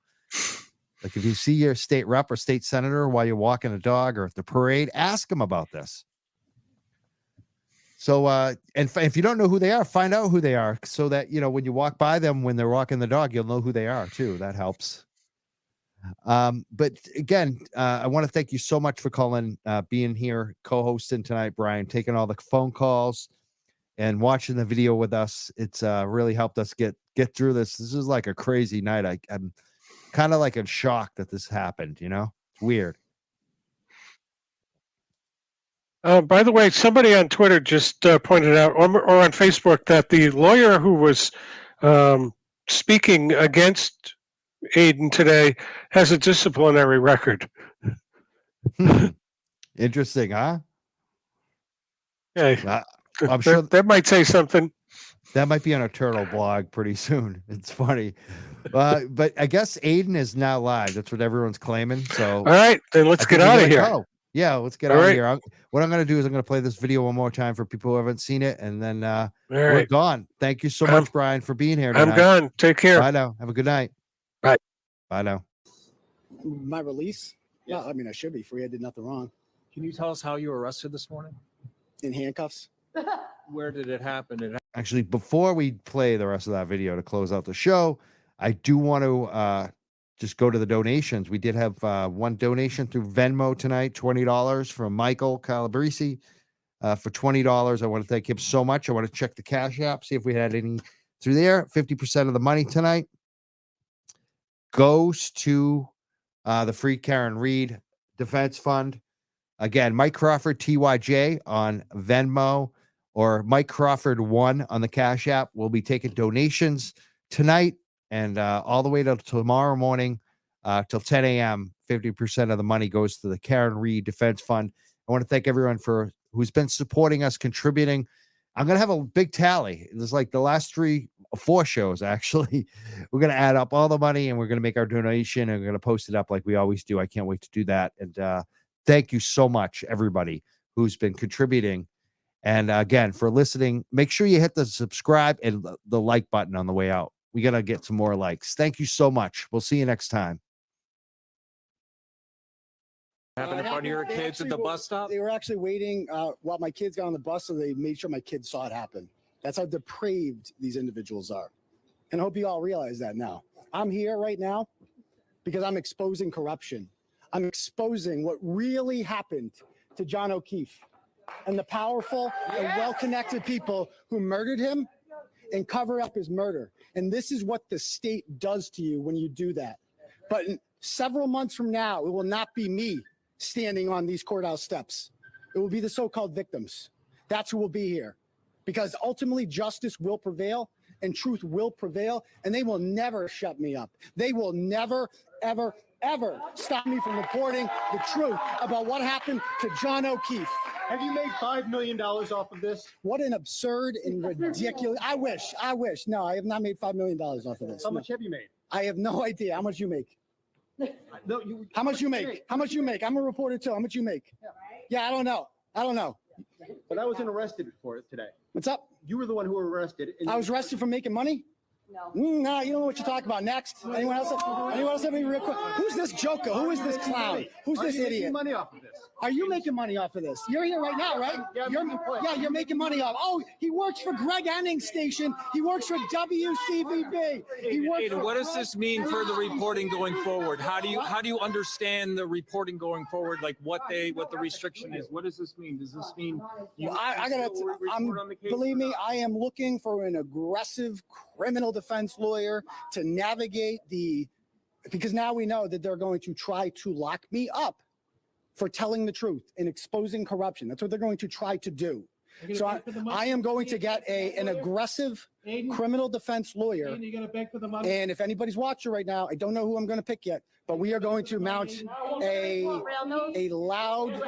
like if you see your state rep or state senator while you're walking a dog or at the parade, ask them about this. So, and if you don't know who they are, find out who they are so that, when you walk by them, when they're walking the dog, you'll know who they are too. That helps. But again, I want to thank you so much for calling, being here, co-hosting tonight, Brian, taking all the phone calls and watching the video with us. It's really helped us get through this. This is like a crazy night. I'm kind of like in shock that this happened. It's weird. By the way, somebody on Twitter just pointed out, or on Facebook, that the lawyer who was speaking against Aiden today has a disciplinary record. Interesting, huh? Hey, I'm sure that might say something. That might be on a turtle blog pretty soon. It's funny. But I guess Aiden is now live. That's what everyone's claiming. So all right, then let's get out of here. Go. Yeah, let's get out of here. What I'm going to do is I'm going to play this video one more time for people who haven't seen it, and then we're gone. Thank you so much, Brian, for being here tonight. I'm gone. Take care. Bye now. Have a good night. Bye. Bye now. My release? Yeah, I mean, I should be free. I did nothing wrong. Can you tell us how you were arrested this morning? In handcuffs. Where did it happen? Actually, before we play the rest of that video to close out the show, I do want to just go to the donations. We did have one donation through Venmo tonight, $20 from Michael Calabrese for $20. I want to thank him so much. I want to check the Cash App, see if we had any through there. 50% of the money tonight goes to the Free Karen Reed Defense Fund. Again, Mike Crawford, TYJ on Venmo, or Mike Crawford 1 on the Cash App. We'll be taking donations tonight and all the way till tomorrow morning till 10 a.m. 50% of the money goes to the Karen Reed Defense Fund. I want to thank everyone who's been supporting us, contributing. I'm going to have a big tally. There's like the last 4 shows, actually. We're going to add up all the money and we're going to make our donation and we're going to post it up like we always do. I can't wait to do that. And thank you so much, everybody who's been contributing. And again, for listening, make sure you hit the subscribe and the like button on the way out. We got to get some more likes. Thank you so much. We'll see you next time. Happened in front of your kids at the bus stop? They were actually waiting while my kids got on the bus, so they made sure my kids saw it happen. That's how depraved these individuals are. And I hope you all realize that now. I'm here right now because I'm exposing corruption. I'm exposing what really happened to John O'Keefe and the powerful and well-connected people who murdered him and cover up his murder. And this is what the state does to you when you do that. But several months from now, it will not be me standing on these courthouse steps. It will be the so-called victims. That's who will be here. Because ultimately justice will prevail and truth will prevail, and they will never shut me up. They will never, ever, ever stop me from reporting the truth about what happened to John O'Keefe. Have you made $5 million off of this? What an absurd and ridiculous. I wish. No, I have not made $5 million off of this. How much have you made? I have no idea. How much you make? No, How much you make? How much you make? I'm a reporter too. How much you make? Yeah, I don't know. But I wasn't arrested for it today. What's up? You were the one who were arrested. I was arrested for making money? No. Nah, you don't know what you're talking about. Next. Anyone else? Anyone else have any real quick? Who's this joker? Who is this clown? Who's this idiot? Money off of this? Are you making money off of this? You're here right now, right? You're making money off. Oh, he works for Greg Henning's station. He works for WCVB. Aiden, what does this mean for the reporting going forward? How do you understand the reporting going forward? Like what the restriction is? What does this mean? Does this mean believe me, I am looking for an aggressive criminal defense lawyer to navigate because now we know that they're going to try to lock me up for telling the truth and exposing corruption. That's what they're going to try to do. So I am going to get an aggressive criminal defense lawyer. And if anybody's watching right now, I don't know who I'm going to pick yet, but we are going to mount a loud,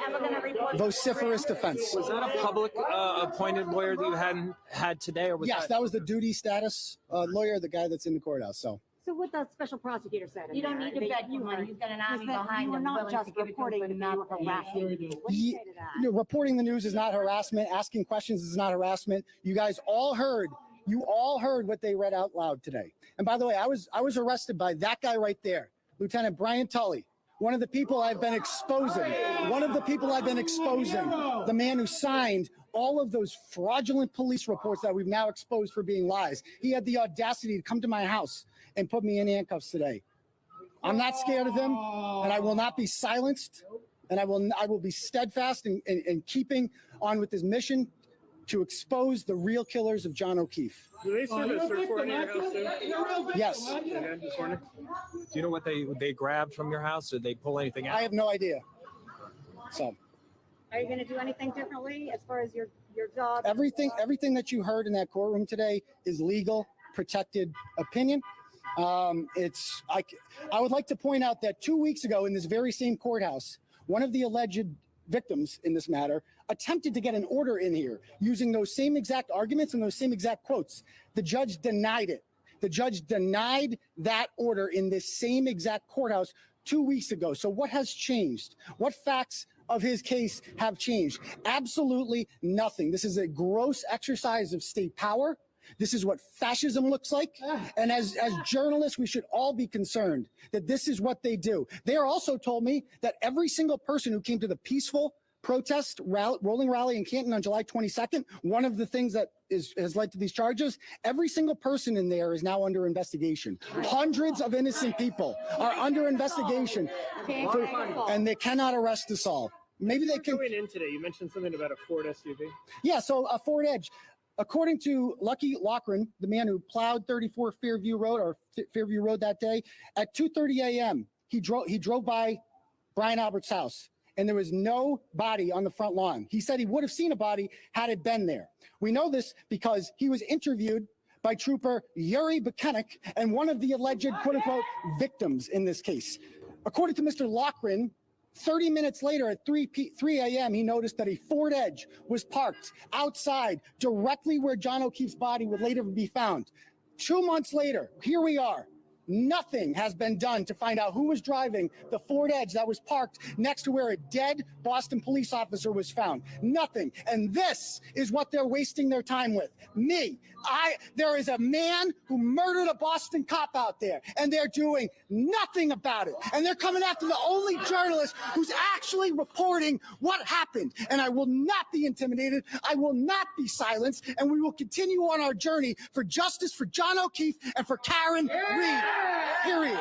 vociferous defense. Was that a public appointed lawyer that you hadn't had today? Or was that was the duty status lawyer, the guy that's in the courthouse. So what the special prosecutor said. You don't need to beg for money. You've got an army behind you. them. Not just reporting that you were harassing. What do you say to that? Reporting the news is not harassment. Asking questions is not harassment. You guys all heard. You all heard what they read out loud today. And by the way, I was arrested by that guy right there, Lieutenant Brian Tully. One of the people I've been exposing. The man who signed all of those fraudulent police reports that we've now exposed for being lies. He had the audacity to come to my house and put me in handcuffs today. I'm not scared of him, and I will not be silenced, and I will be steadfast in keeping on with this mission to expose the real killers of John O'Keefe. Do they serve a search warrant in your house too? Yes. Okay, just wondering. Do you know what they grabbed from your house? Did they pull anything out? I have no idea. So. Are you going to do anything differently as far as your job? Everything that you heard in that courtroom today is legal, protected opinion. I would like to point out that 2 weeks ago in this very same courthouse, one of the alleged victims in this matter attempted to get an order in here using those same exact arguments and those same exact quotes. The judge denied it. The judge denied that order in this same exact courthouse 2 weeks ago. So what has changed? What facts of his case have changed? Absolutely nothing. This is a gross exercise of state power. This is what fascism looks like. And as journalists, we should all be concerned that this is what they do. They also told me that every single person who came to the peaceful protest rolling rally in Canton on July 22nd, one of the things that has led to these charges, every single person in there is now under investigation. Hundreds of innocent people are under investigation, and they cannot arrest us all. Maybe they can. Going in today, you mentioned something about a Ford SUV. Yeah, so a Ford Edge. According to Lucky Loughran, the man who plowed 34 Fairview Road that day, at 2:30 a.m., he drove by Brian Albert's house, and there was no body on the front lawn. He said he would have seen a body had it been there. We know this because he was interviewed by Trooper Yuri Buchanek and one of the alleged quote-unquote victims in this case. According to Mr. Loughran, 30 minutes later at 3 a.m., he noticed that a Ford Edge was parked outside directly where John O'Keefe's body would later be found. 2 months later, here we are. Nothing has been done to find out who was driving the Ford Edge that was parked next to where a dead Boston police officer was found. Nothing. And this is what they're wasting their time with. Me. There is a man who murdered a Boston cop out there, and they're doing nothing about it. And they're coming after the only journalist who's actually reporting what happened. And I will not be intimidated. I will not be silenced. And we will continue on our journey for justice for John O'Keefe and for Karen Reed. Period.